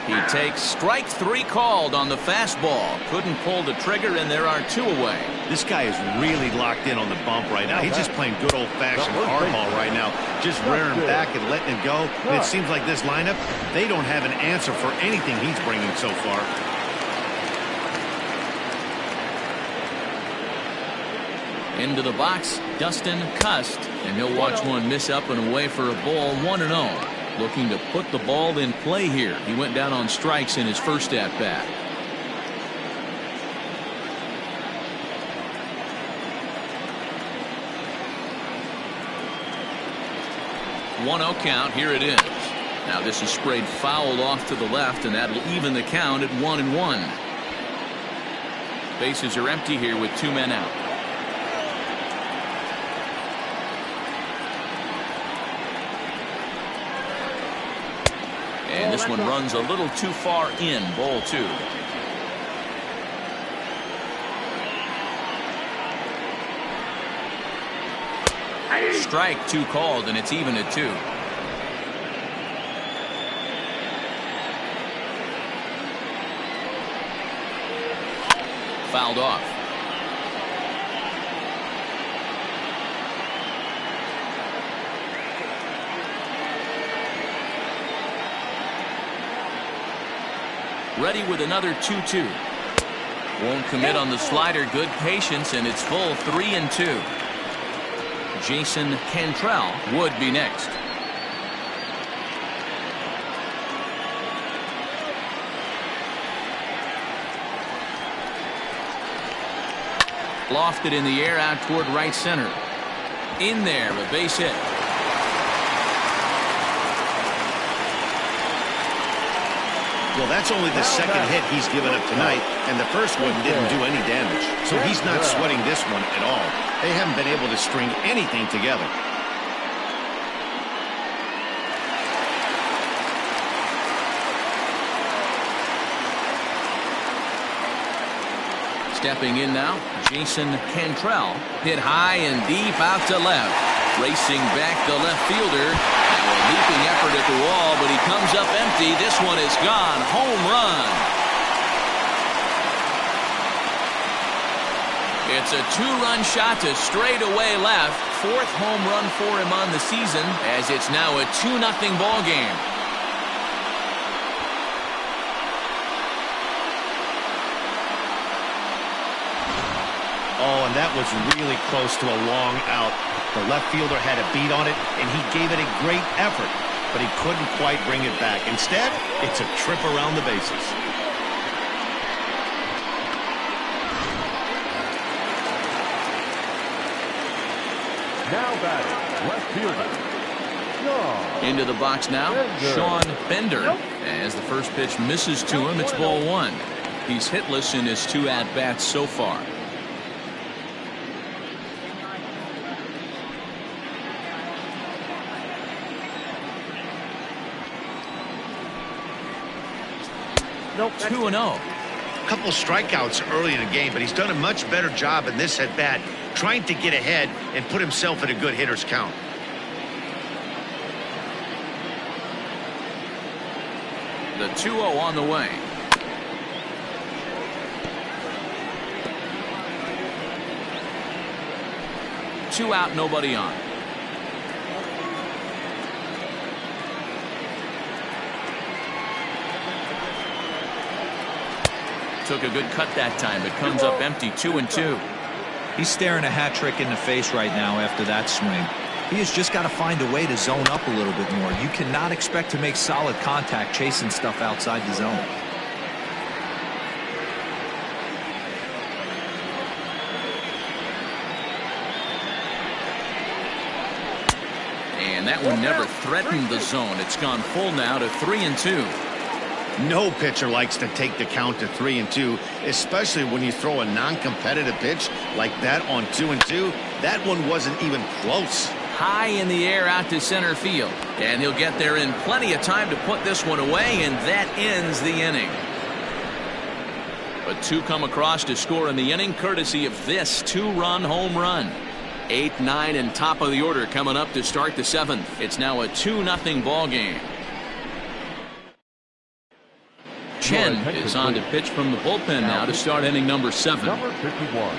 He takes strike 3 called on the fastball. Couldn't pull the trigger, and there are 2 away. This guy is really locked in on the bump right now. He's just playing good old-fashioned hardball right now, just rearing back and letting it go. And it seems like this lineup, they don't have an answer for anything he's bringing so far. Into the box, Dustin Cust, and he'll watch one miss up and away for a ball. 1-0. Looking to put the ball in play here. He went down on strikes in his first at-bat. 1-0 count. Here it is. Now this is sprayed foul off to the left, and that'll even the count at 1-1. Bases are empty here with 2 men out. And this one runs a little too far in. Ball 2. Strike 2 called, and it's even at 2. Fouled off. Ready with another 2-2. Won't commit on the slider. Good patience, and it's full 3-2. Jason Cantrell would be next. Lofted in the air out toward right center. In there, a base hit. Well, that's only the second hit he's given up tonight, and the first one didn't do any damage. So he's not sweating this one at all. They haven't been able to string anything together. Stepping in now, Jason Cantrell. Hit high and deep out to left. Racing back the left fielder. Now a leaping effort at the wall, but he comes up empty. This one is gone. Home run. It's a 2-run shot to straightaway left. 4th home run for him on the season, as it's now a 2-0 ball game. Oh, and that was really close to a long out. The left fielder had a beat on it, and he gave it a great effort, but he couldn't quite bring it back. Instead, it's a trip around the bases. Now batting, left fielder. Into the box now, Sean Bender. As the first pitch misses to him, it's ball 1. He's hitless in his 2 at-bats so far. Nope. 2-0. A couple strikeouts early in the game, but he's done a much better job in this at-bat, trying to get ahead and put himself in a good hitter's count. The 2-0 on the way. Two out, nobody on. Took a good cut that time, but comes up empty. 2-2. He's staring a hat trick in the face right now after that swing. He has just got to find a way to zone up a little bit more. You cannot expect to make solid contact chasing stuff outside the zone. And that one never threatened the zone. It's gone full now to 3-2. No pitcher likes to take the count to 3-2, especially when you throw a non-competitive pitch like that on 2-2. That one wasn't even close. High in the air out to center field. And he'll get there in plenty of time to put this one away, and that ends the inning. But 2 come across to score in the inning, courtesy of this 2-run home run. 8, 9, and top of the order coming up to start the 7th. It's now a 2-0 ball game. Chen is on to pitch from the bullpen now to start inning number 7. Number 51.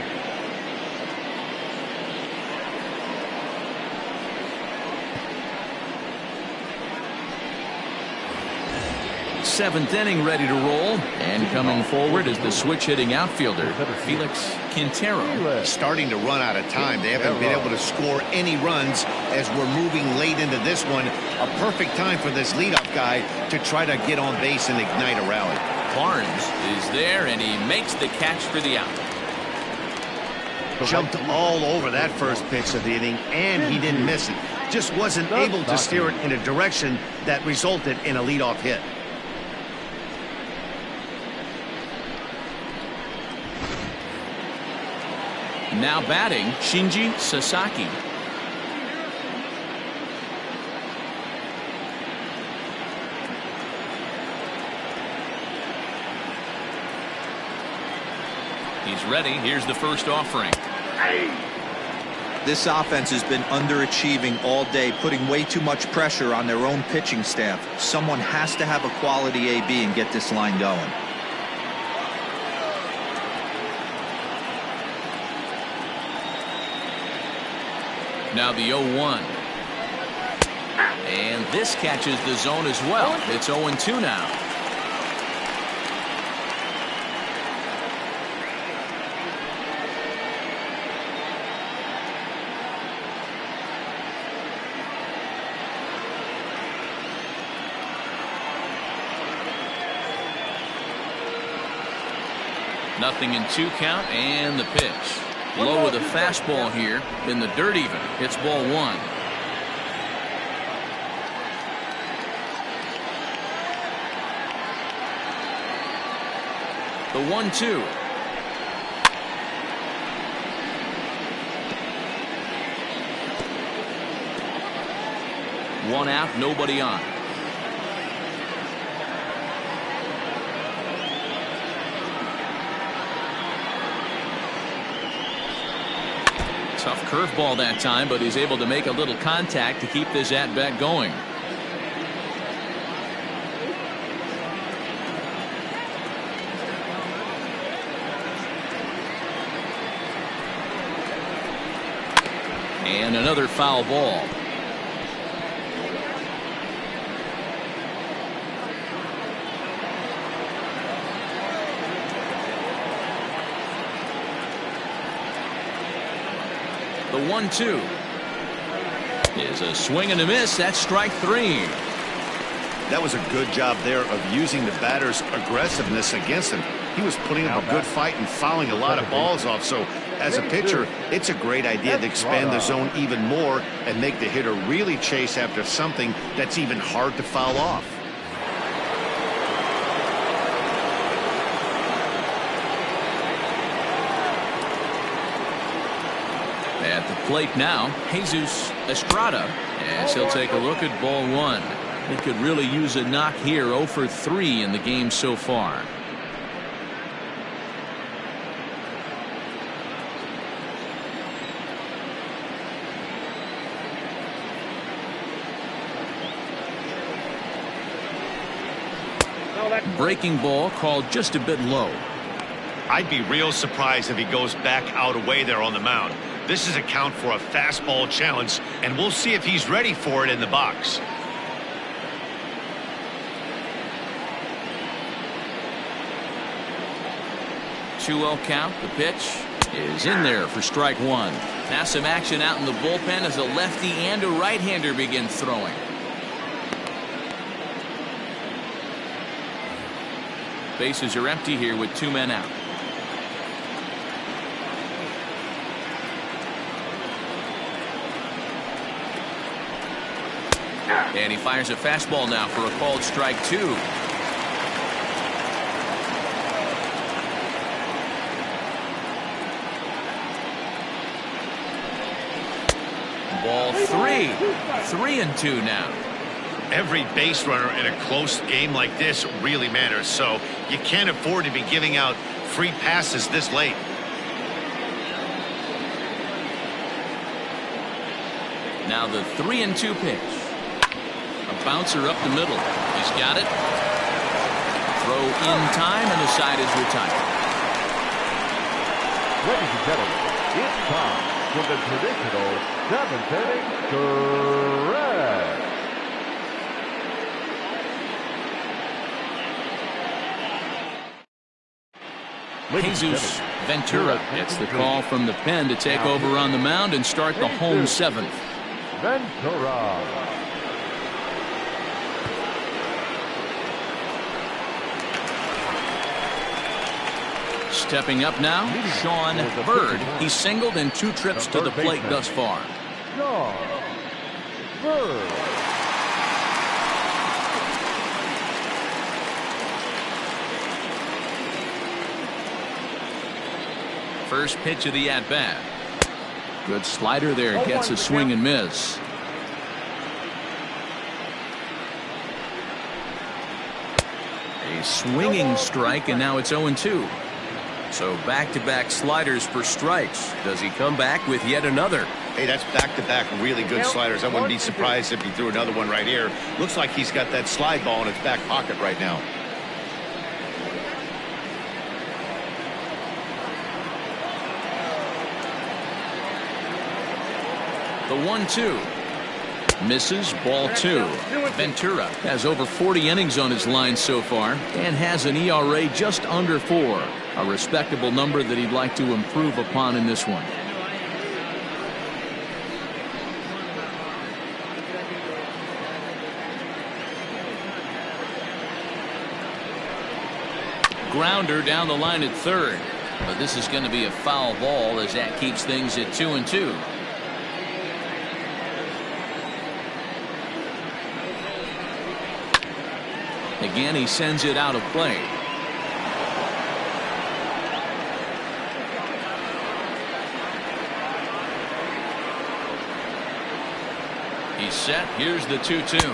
Seventh inning ready to roll, and coming forward is the switch hitting outfielder Felix Quintero. Starting to run out of time. They haven't been able to score any runs as we're moving late into this one. A perfect time for this leadoff guy to try to get on base and ignite a rally. Barnes is there, and he makes the catch for the out. Jumped all over that first pitch of the inning, and he didn't miss it. Just wasn't able to steer it in a direction that resulted in a leadoff hit. Now batting, Shinji Sasaki. He's ready. Here's the first offering. This offense has been underachieving all day, putting way too much pressure on their own pitching staff. Someone has to have a quality AB and get this line going. Now the 0-1. And this catches the zone as well. It's 0-2 now. Nothing in 2 count, and the pitch. Low with a fastball here in the dirt even. It's ball 1. The 1-2. One out, nobody on. Tough curveball that time, but he's able to make a little contact to keep this at-bat going. And another foul ball. The 1-2 is a swing and a miss. That's strike 3. That was a good job there of using the batter's aggressiveness against him. He was putting up a good fight and fouling a lot of balls off. So as a pitcher, it's a great idea to expand the zone even more and make the hitter really chase after something that's even hard to foul off. At the plate now, Jesus Estrada, as he'll take a look at ball 1. He could really use a knock here. 0 for 3 in the game so far. Breaking ball called just a bit low. I'd be real surprised if he goes back out away there on the mound. This is a count for a fastball challenge, and we'll see if he's ready for it in the box. Two-0 count. The pitch is in there for strike 1. Now some action out in the bullpen as a lefty and a right-hander begin throwing. Bases are empty here with 2 men out. And he fires a fastball now for a called strike 2. Ball 3. 3-2 now. Every base runner in a close game like this really matters, so you can't afford to be giving out free passes this late. Now the 3-2 pitch. A bouncer up the middle. He's got it. Throw in time, and the side is retired. Ladies and gentlemen, it's time for the traditional 7th inning stretch. Jesus Ventura gets the call from the pen to take over on the mound and start the home 7th. Ventura. Stepping up now, Sean Bird. He's singled in 2 trips to the plate thus far. Sean Bird. First pitch of the at-bat. Good slider there. Gets a swing and miss. A swinging strike, and now it's 0-2. So back-to-back sliders for strikes. Does he come back with yet another? Hey, that's back-to-back really good sliders. I wouldn't be surprised if he threw another one right here. Looks like he's got that slide ball in his back pocket right now. The 1-2. Misses, ball 2. Ventura has over 40 innings on his line so far and has an ERA just under 4. A respectable number that he'd like to improve upon in this one. Grounder down the line at third. But this is going to be a foul ball as that keeps things at 2-2. Again, he sends it out of play. He's set. Here's the 2-2.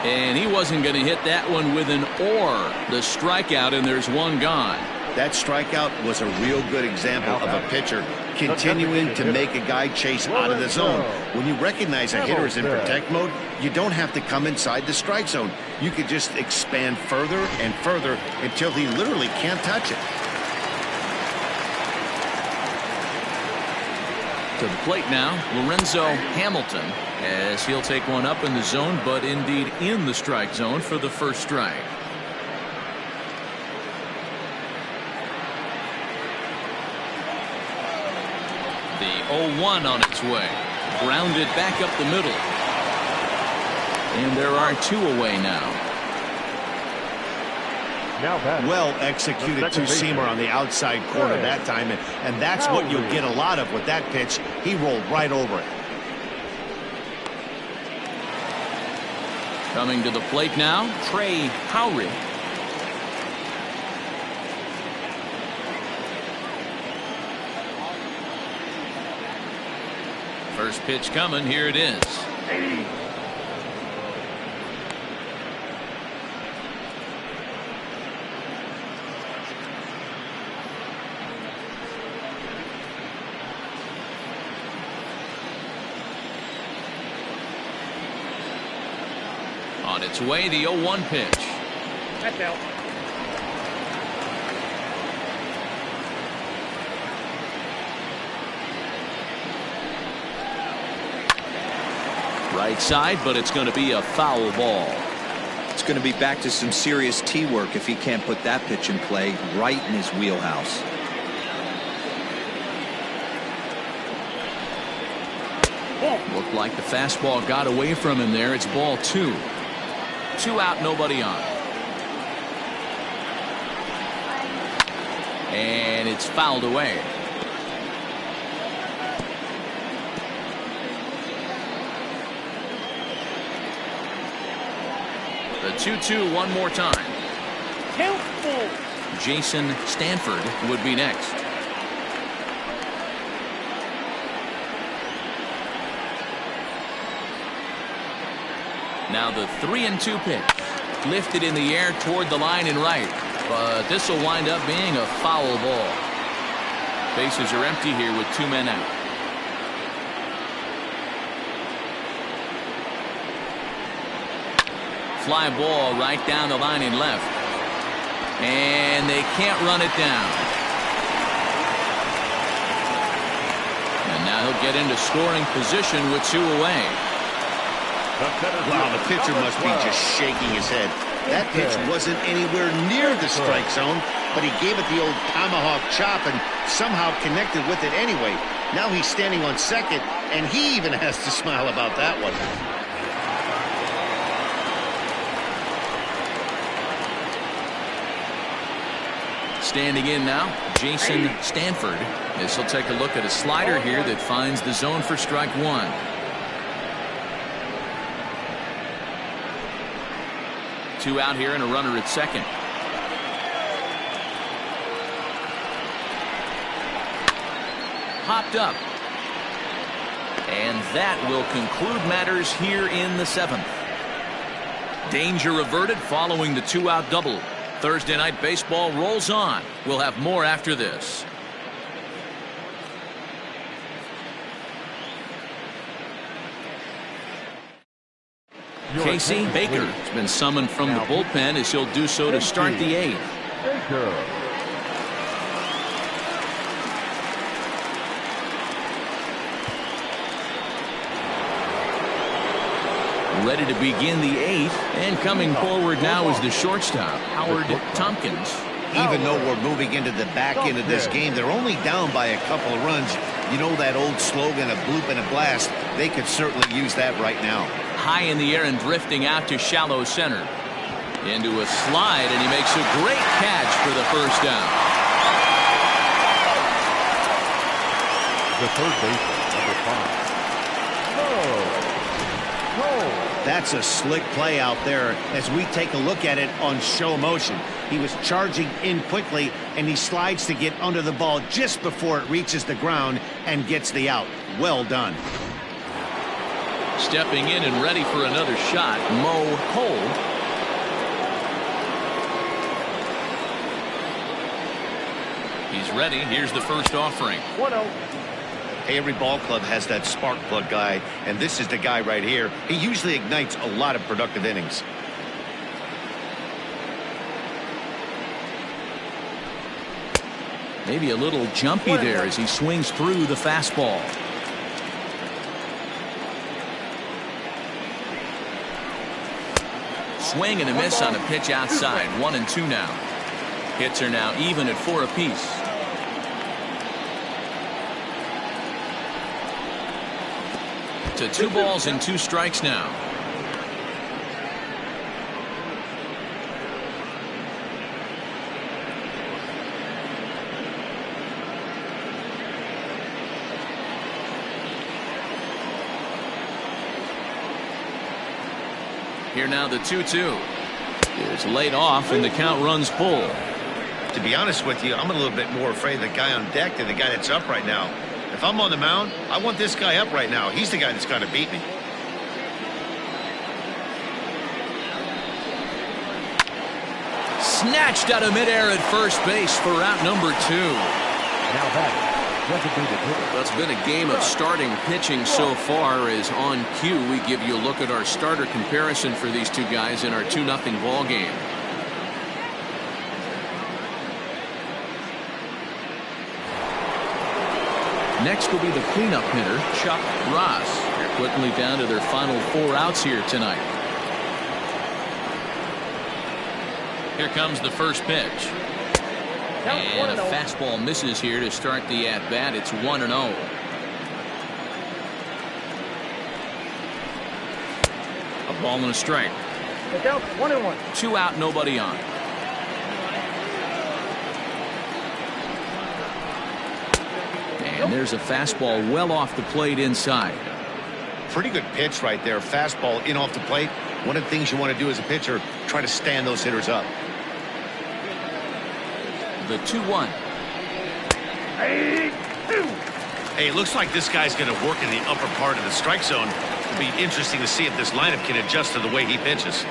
And he wasn't going to hit that one with an or. The strikeout, and there's one gone. That strikeout was a real good example of a pitcher continuing to make a guy chase out of the zone. When you recognize a hitter is in protect mode, you don't have to come inside the strike zone. You could just expand further and further until he literally can't touch it. To the plate now, Lorenzo Hamilton, as he'll take one up in the zone, but indeed in the strike zone for the first strike. The 0-1 on its way. Grounded back up the middle. And there are 2 away now. Well executed two-seamer on the outside corner that time, and that's what you'll get a lot of with that pitch. He rolled right over it. Coming to the plate now, Trey Howry. First pitch coming. Here it is. On its way, the 0-1 pitch. That's out. Right side, but it's going to be a foul ball. It's going to be back to some serious tee work if he can't put that pitch in play right in his wheelhouse. Looked like the fastball got away from him there. It's ball 2. 2 out, nobody on. And it's fouled away. The 2-2 one more time. Helpful. Jason Stanford would be next. Now the 3-2 pitch. Lifted in the air toward the line and right. But this will wind up being a foul ball. Bases are empty here with 2 men out. Fly ball right down the line and left. And they can't run it down. And now he'll get into scoring position with 2 away. Wow, the pitcher must be just shaking his head. That pitch wasn't anywhere near the strike zone, but he gave it the old tomahawk chop and somehow connected with it anyway. Now he's standing on second, and he even has to smile about that one. Standing in now, Jason Stanford, as he'll take a look at a slider here that finds the zone for strike 1. Two out here and a runner at second. Popped up. And that will conclude matters here in the 7th. Danger averted following the 2-out double. Thursday night baseball rolls on. We'll have more after this. Casey Baker has been summoned from the bullpen as he'll do so to start the 8th. Ready to begin the 8th, and coming forward now is the shortstop, Howard Tompkins. Even though we're moving into the back end of this game, they're only down by a couple of runs. You know that old slogan, a bloop and a blast. They could certainly use that right now. High in the air and drifting out to shallow center. Into a slide, and he makes a great catch for the first down. The third baseman, number 5. That's a slick play out there as we take a look at it on show motion. He was charging in quickly, and he slides to get under the ball just before it reaches the ground and gets the out. Well done. Stepping in and ready for another shot, Mo Cole. He's ready. Here's the first offering. 1-0. Hey, every ball club has that spark plug guy, and this is the guy right here. He usually ignites a lot of productive innings. Maybe a little jumpy there as he swings through the fastball. Swing and a miss on a pitch outside. 1-2 now. Hits are now even at 4 apiece. To 2 balls and 2 strikes now. Here now the 2-2 is laid off and the count runs full. To be honest with you, I'm a little bit more afraid of the guy on deck than the guy that's up right now. If I'm on the mound, I want this guy up right now. He's the guy that's got to beat me. Snatched out of midair at first base for out number 2. Now that well, it's been a game of starting pitching so far. As on cue, we give you a look at our starter comparison for these two guys in our 2-0 ball game. Next will be the cleanup hitter, Chuck Ross. They're quickly down to their final 4 outs here tonight. Here comes the first pitch. And a fastball misses here to start the at-bat. It's 1-0. A ball and a strike. 1-1. 2 out, nobody on. And there's a fastball well off the plate inside. Pretty good pitch right there. Fastball in off the plate. One of the things you want to do as a pitcher, try to stand those hitters up. The 2-1. Hey, it looks like this guy's going to work in the upper part of the strike zone. It'll be interesting to see if this lineup can adjust to the way he pitches.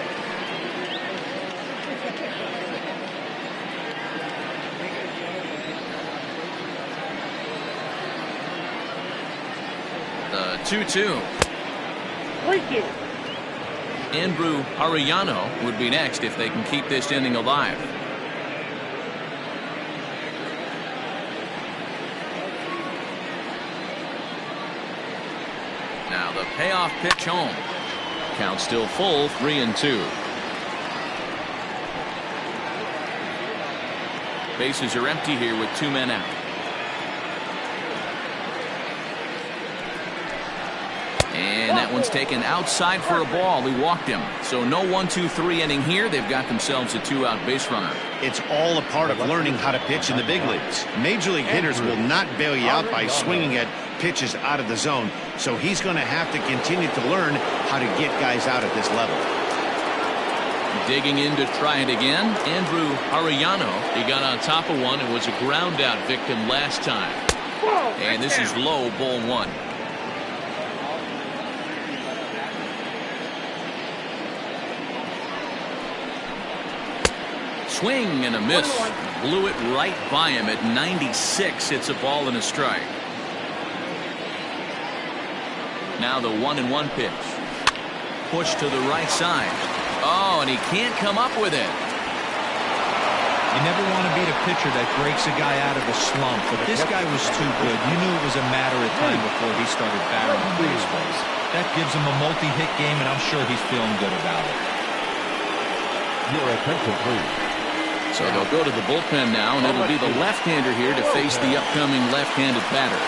The 2-2. Andrew Arellano would be next if they can keep this inning alive. Payoff pitch home. Count still full, 3-2. Bases are empty here with 2 men out. And that one's taken outside for a ball. He walked him. So no 1-2-3 inning here. They've got themselves a 2-out base runner. It's all a part of learning how to pitch in the big leagues. Major league hitters will not bail you out by swinging at pitches out of the zone. So he's going to have to continue to learn how to get guys out at this level. Digging in to try it again, Andrew Arellano. He got on top of one and was a ground out victim last time. And this is low, ball 1. Swing and a miss. Blew it right by him at 96. It's a ball and a strike. Now the 1-1 pitch. Push to the right side. Oh, and he can't come up with it. You never want to beat a pitcher that breaks a guy out of a slump, but this guy was too good. You knew it was a matter of time before he started barreling baseballs. That gives him a multi-hit game, and I'm sure he's feeling good about it. Your attention, please. So they'll go to the bullpen now, and it'll be the left-hander here to face the upcoming left-handed batter.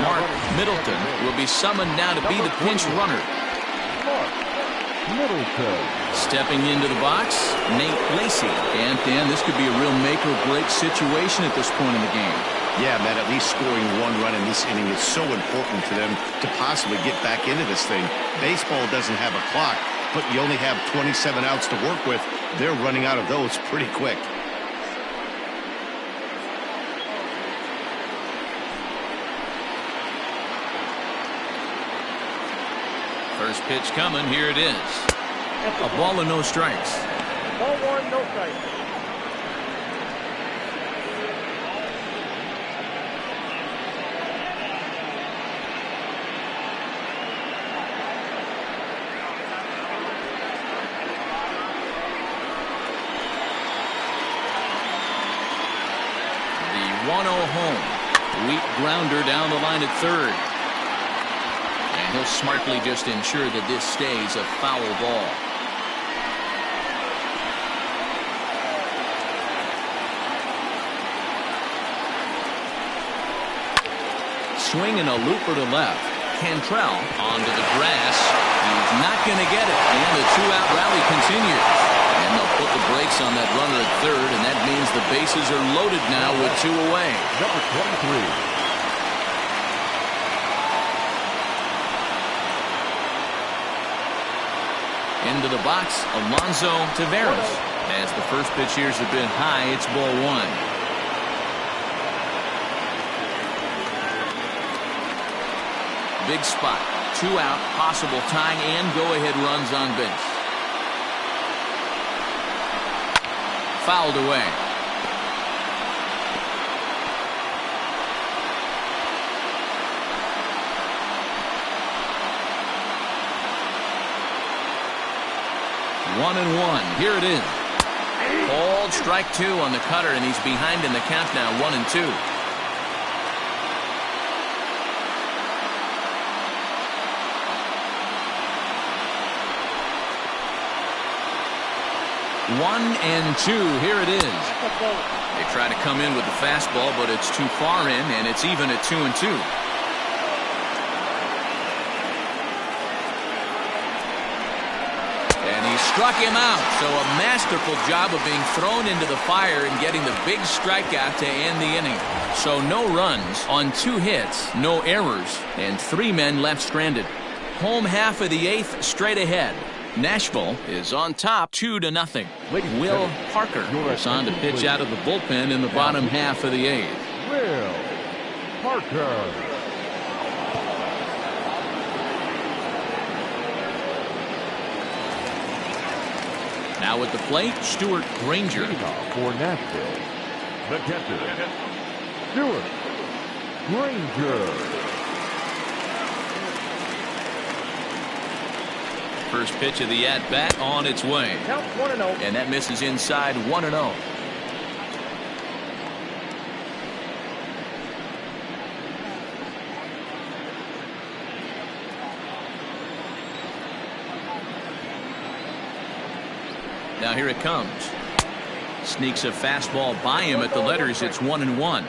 Mark Middleton will be summoned now to be the pinch runner. Middleton. Stepping into the box, Nate Lacey. And Dan, this could be a real make-or-break situation at this point in the game. Yeah, Matt, at least scoring 1 run in this inning is so important to them to possibly get back into this thing. Baseball doesn't have a clock, but you only have 27 outs to work with. They're running out of those pretty quick. First pitch coming. Here it is. A ball and no strikes. Ball 1, no strikes. The 1-0 home. Weak grounder down the line at third. And he'll smartly just ensure that this stays a foul ball. Swing and a looper to left. Cantrell onto the grass. He's not going to get it. And the 2-out rally continues. And they'll put the brakes on that runner at third, and that means the bases are loaded now with 2 away. Number 23. Into the box, Alonso Taveras. As the first pitch here is a bit high, it's ball 1. Big spot. 2 out, possible tying and go-ahead runs on base. Fouled away. One and one. Here it is. Called strike 2 on the cutter, and he's behind in the count now, 1-2. One and 2. Here it is. They try to come in with the fastball, but it's too far in, and it's even at 2-2. And he struck him out. So a masterful job of being thrown into the fire and getting the big strikeout to end the inning. So no runs on 2 hits, no errors, and 3 men left stranded. Home half of the 8th straight ahead. Nashville is on top 2-0. Will Parker is on to pitch out of the bullpen in the bottom half of the 8th. Will Parker. Now at the plate, Stuart Granger. For Nashville, the catcher, Stuart Granger. First pitch of the at-bat on its way. Count 1-0. And that misses inside 1-0. Now here it comes. Sneaks a fastball by him at the letters. It's 1-1.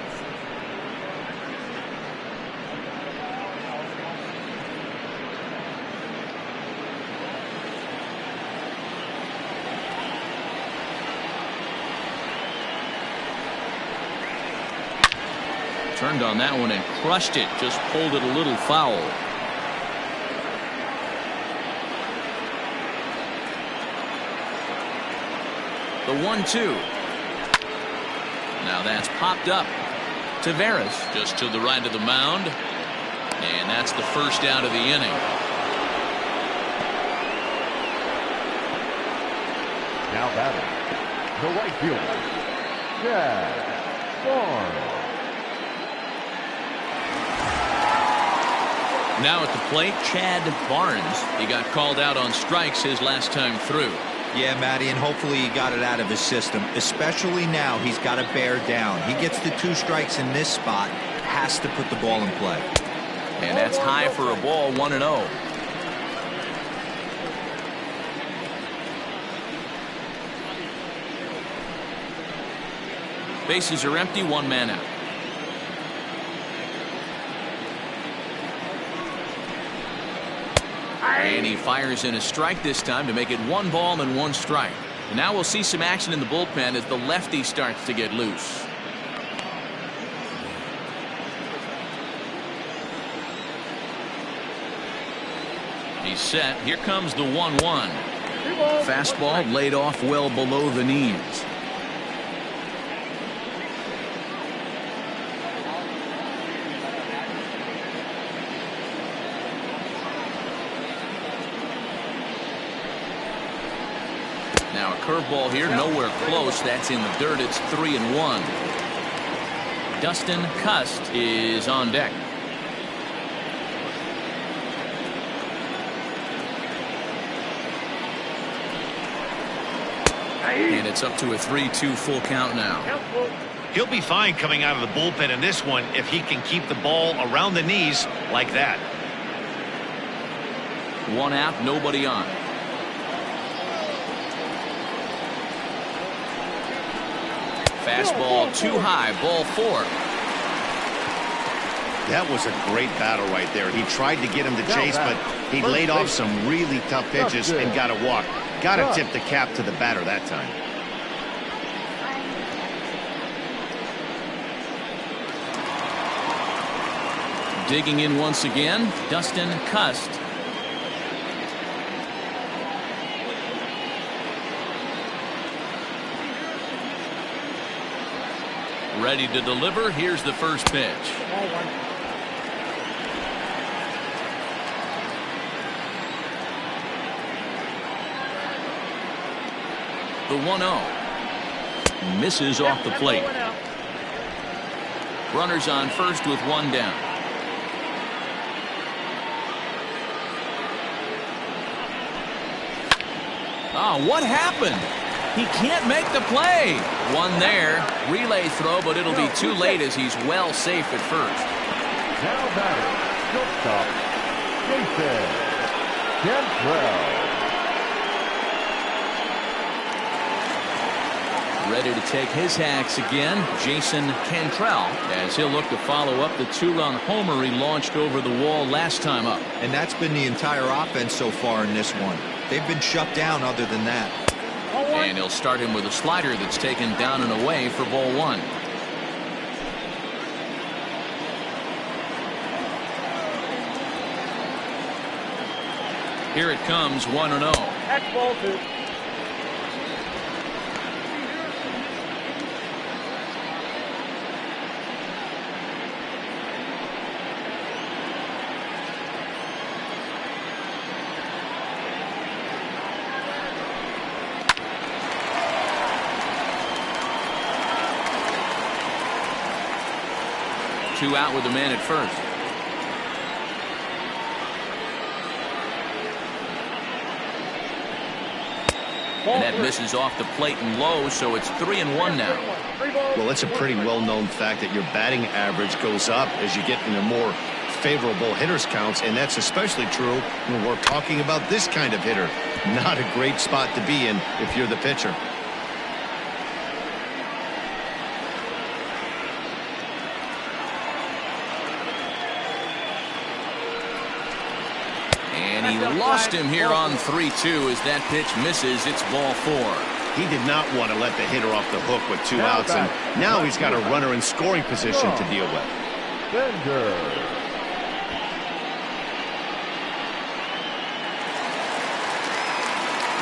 Turned on that one and crushed it. Just pulled it a little foul. The 1-2. Now that's popped up. Taveras just to the right of the mound. And that's the first out of the inning. Now batting, the right fielder, Chad Barnes. Now at the plate, Chad Barnes. He got called out on strikes his last time through. Yeah, Matty, and hopefully he got it out of his system. Especially now, he's got to bear down. He gets the 2 strikes in this spot, has to put the ball in play. And that's high for a ball, 1-0. Bases are empty, 1 man out. And he fires in a strike this time to make it 1 ball and 1 strike. And now we'll see some action in the bullpen as the lefty starts to get loose. He's set. Here comes the 1-1. Fastball laid off well below the knees. Now a curveball here, nowhere close. That's in the dirt. It's 3-1. Dustin Cust is on deck. And it's up to a 3-2 full count now. He'll be fine coming out of the bullpen in this one if he can keep the ball around the knees like that. 1 out, nobody on. Fastball too high, ball 4. That was a great battle right there. He tried to get him to chase, but he laid off some really tough pitches and got a walk. Got to tip the cap to the batter that time. Digging in once again, Dustin Cust. Ready to deliver. Here's the first pitch. The 1-0. Misses off the plate. Runners on first with 1 down. Oh, what happened? He can't make the play. 1 there. Relay throw, but it'll be too late as he's well safe at first. Now batting, shortstop, Jason Cantrell. Ready to take his hacks again, Jason Cantrell, as he'll look to follow up the 2-run homer he launched over the wall last time up. And that's been the entire offense so far in this one. They've been shut down other than that. And he'll start him with a slider that's taken down and away for ball 1. Here it comes, 1-0. That's ball 2. Two out with the man at first. And that misses off the plate and low, so it's 3-1 now. Well, it's a pretty well-known fact that your batting average goes up as you get into more favorable hitters counts, and that's especially true when we're talking about this kind of hitter. Not a great spot to be in if you're the pitcher. And he lost him here on 3-2 as that pitch misses. It's ball 4. He did not want to let the hitter off the hook with 2 outs, and now he's got a runner in scoring position to deal with. Bender.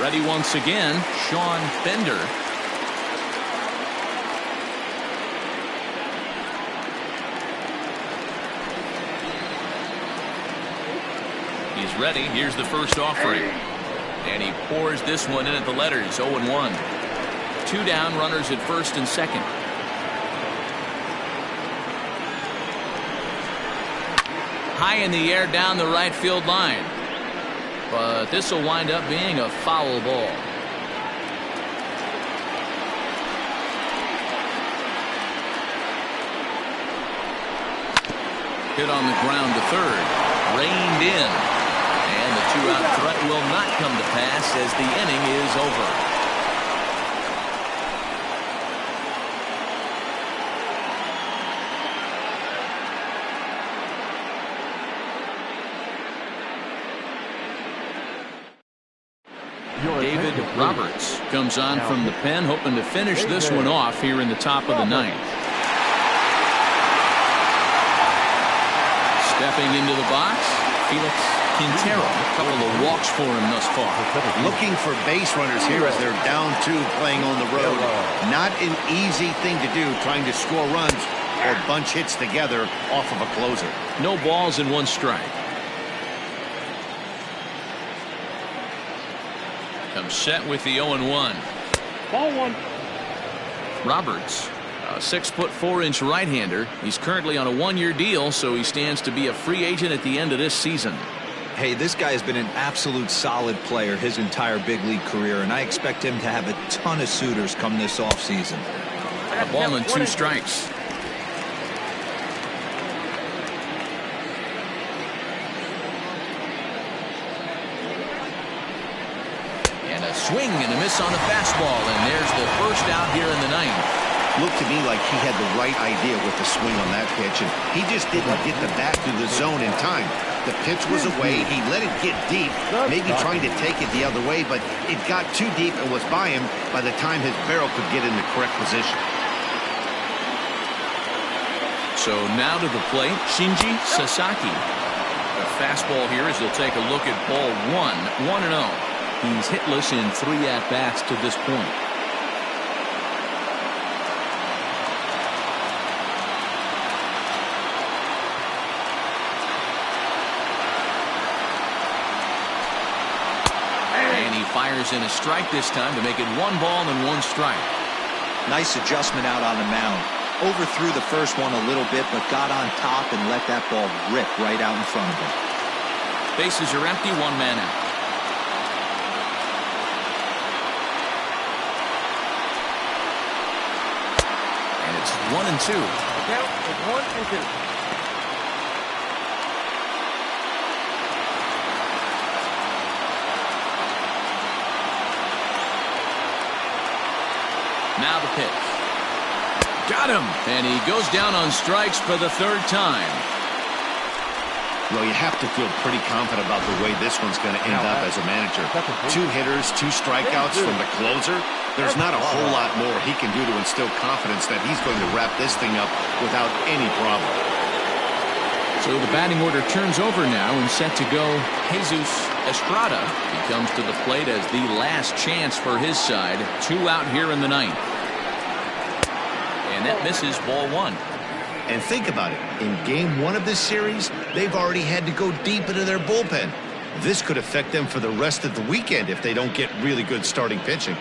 Ready once again, Sean Bender. He's ready. Here's the first offering. And he pours this one in at the letters. 0-1. 2 down, runners at first and second. High in the air down the right field line. But this will wind up being a foul ball. Hit on the ground to third. Reined in. And the 2-out threat will not come to pass as the inning is over. David Roberts comes on from the pen, hoping to finish this one off here in the top of the 9th. Stepping into the box, Felix Quintero. A couple of walks for him thus far. Looking for base runners here as they're down 2 playing on the road. Not an easy thing to do, trying to score runs or bunch hits together off of a closer. No balls and 1 strike. Comes set with the 0-1. Ball 1. Roberts, a 6'4" right-hander. He's currently on a 1-year deal, so he stands to be a free agent at the end of this season. Hey, this guy has been an absolute solid player his entire big league career, and I expect him to have a ton of suitors come this offseason. A ball and 2 strikes. And a swing and a miss on the fastball, and there's the first out here in the 9th. Looked to me like he had the right idea with the swing on that pitch, and he just didn't get the bat through the zone in time. The pitch was away. He let it get deep, maybe trying to take it the other way, but it got too deep and was by him by the time his barrel could get in the correct position. So now to the plate, Shinji Sasaki. The fastball here as they'll take a look at ball 1, 1-0. He's hitless in 3 at-bats to this point. And he fires in a strike this time to make it 1 ball and 1 strike. Nice adjustment out on the mound. Overthrew the first one a little bit, but got on top and let that ball rip right out in front of him. Bases are empty, 1 man out. And it's 1-2. The count is 1-2. Now the pitch. Got him! And he goes down on strikes for the 3rd time. Well, you have to feel pretty confident about the way this one's going to end up as a manager. 2 hitters, 2 strikeouts from the closer. There's not a whole lot more he can do to instill confidence that he's going to wrap this thing up without any problem. So the batting order turns over now and set to go. Jesus Estrada. He comes to the plate as the last chance for his side. 2 out here in the 9th. And that misses ball 1. And think about it. In game 1 of this series, they've already had to go deep into their bullpen. This could affect them for the rest of the weekend if they don't get really good starting pitching.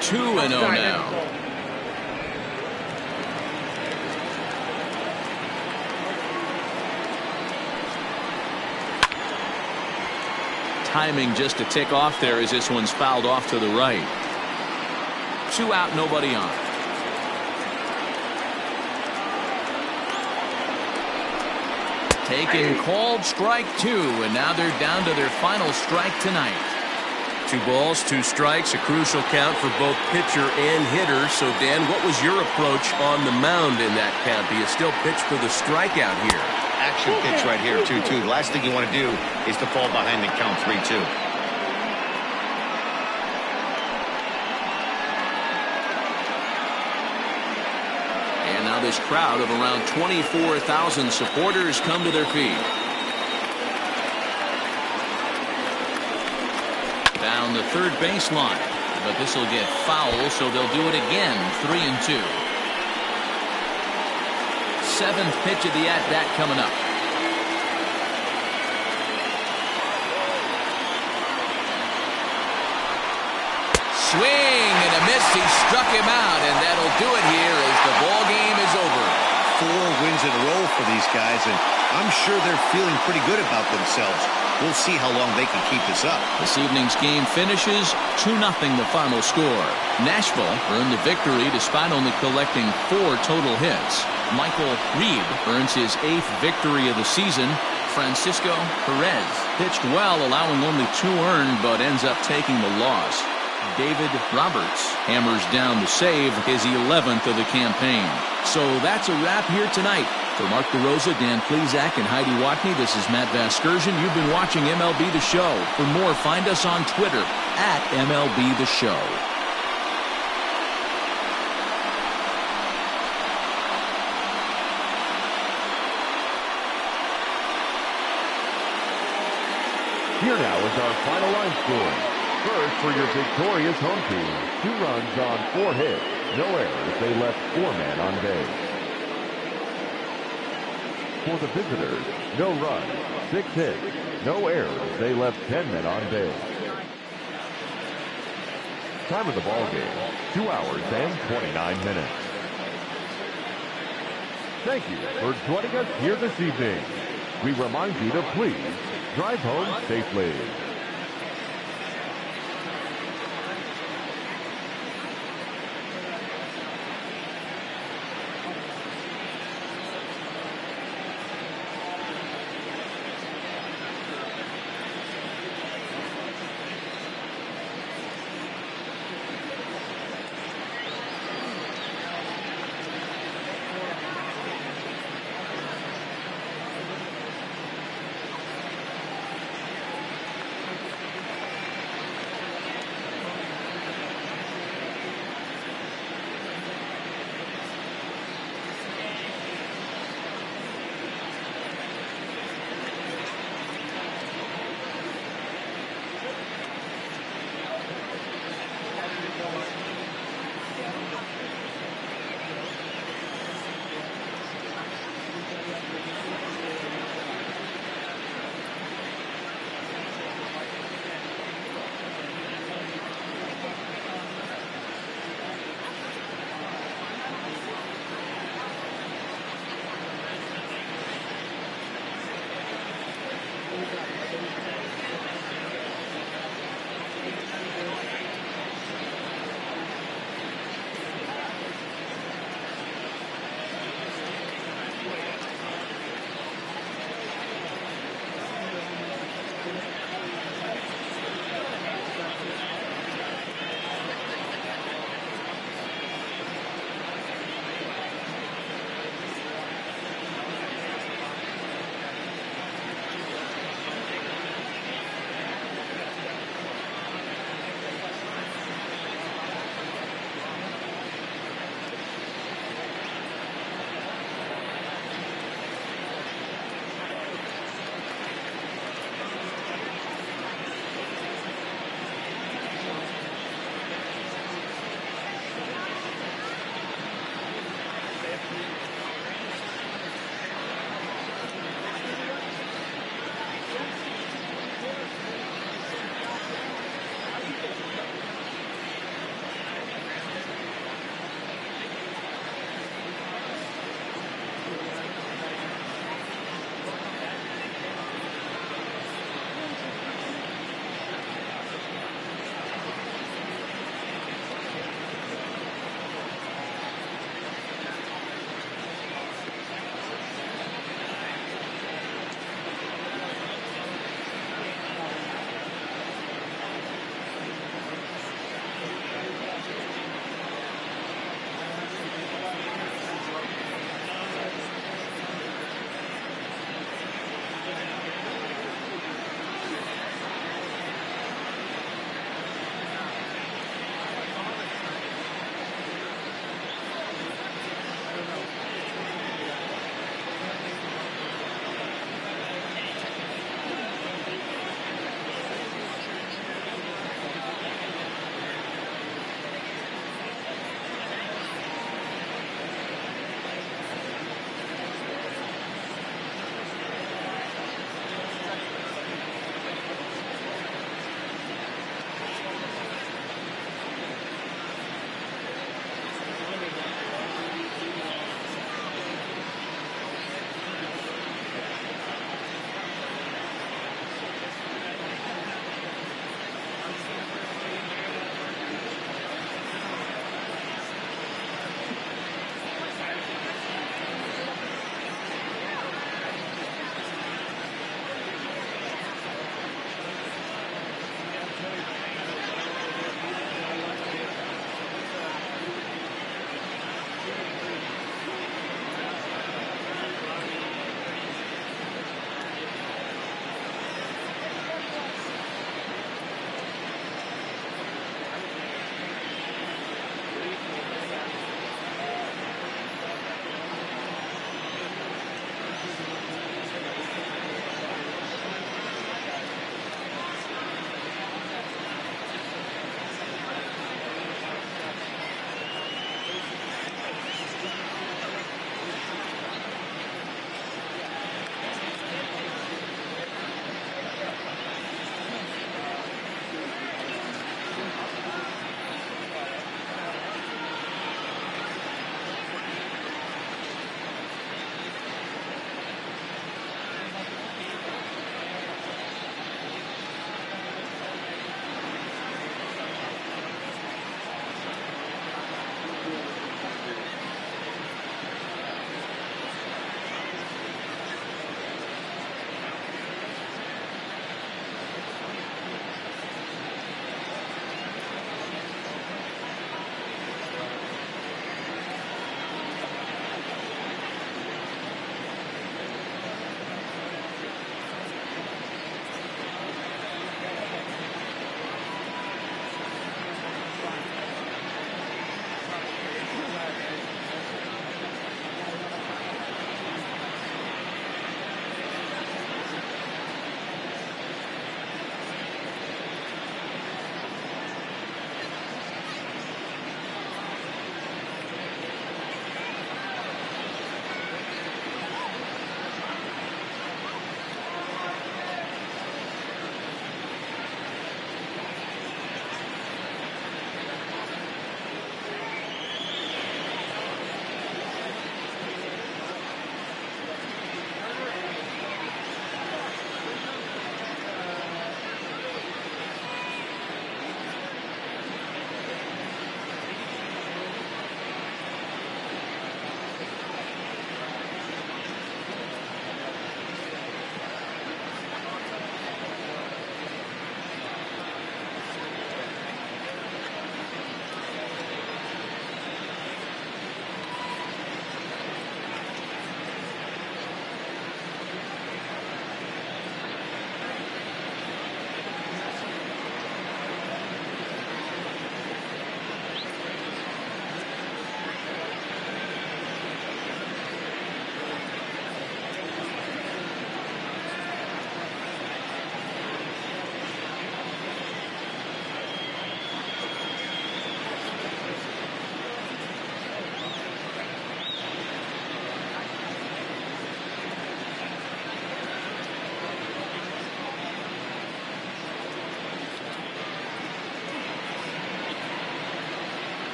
Two and 0 now. timing just to tick off there as this one's fouled off to the right. 2 out, nobody on. Taken, called strike 2, and now they're down to their final strike tonight. 2 balls, 2 strikes, a crucial count for both pitcher and hitter. So, Dan, what was your approach on the mound in that count? Do you still pitch for the strikeout here? Action pitch right here, 2-2. The last thing you want to do is to fall behind and count 3-2. And now this crowd of around 24,000 supporters come to their feet. Down the third baseline, but this will get foul, so they'll do it again. 3-2. 7th pitch of the at-bat coming up. Swing and a miss. He struck him out, and that'll do it here as the ball game is over. 4 wins in a row for these guys, and I'm sure they're feeling pretty good about themselves. We'll see how long they can keep this up. This evening's game finishes 2-0 the final score. Nashville earned the victory despite only collecting 4 total hits. Michael Reed earns his 8th victory of the season. Francisco Perez pitched well, allowing only 2 earned, but ends up taking the loss. David Roberts hammers down the save, his 11th of the campaign. So that's a wrap here tonight. For Mark DeRosa, Dan Plesac, and Heidi Watney, this is Matt Vasgersian. You've been watching MLB The Show. For more, find us on Twitter at MLB The Show. Here now is our final line score. First, for your victorious home team, 2 runs on 4 hits, no errors. They left 4 men on base. For the visitors, no runs, 6 hits, no errors. They left 10 men on base. Time of the ball game, 2 hours and 29 minutes. Thank you for joining us here this evening. We remind you to please drive home safely.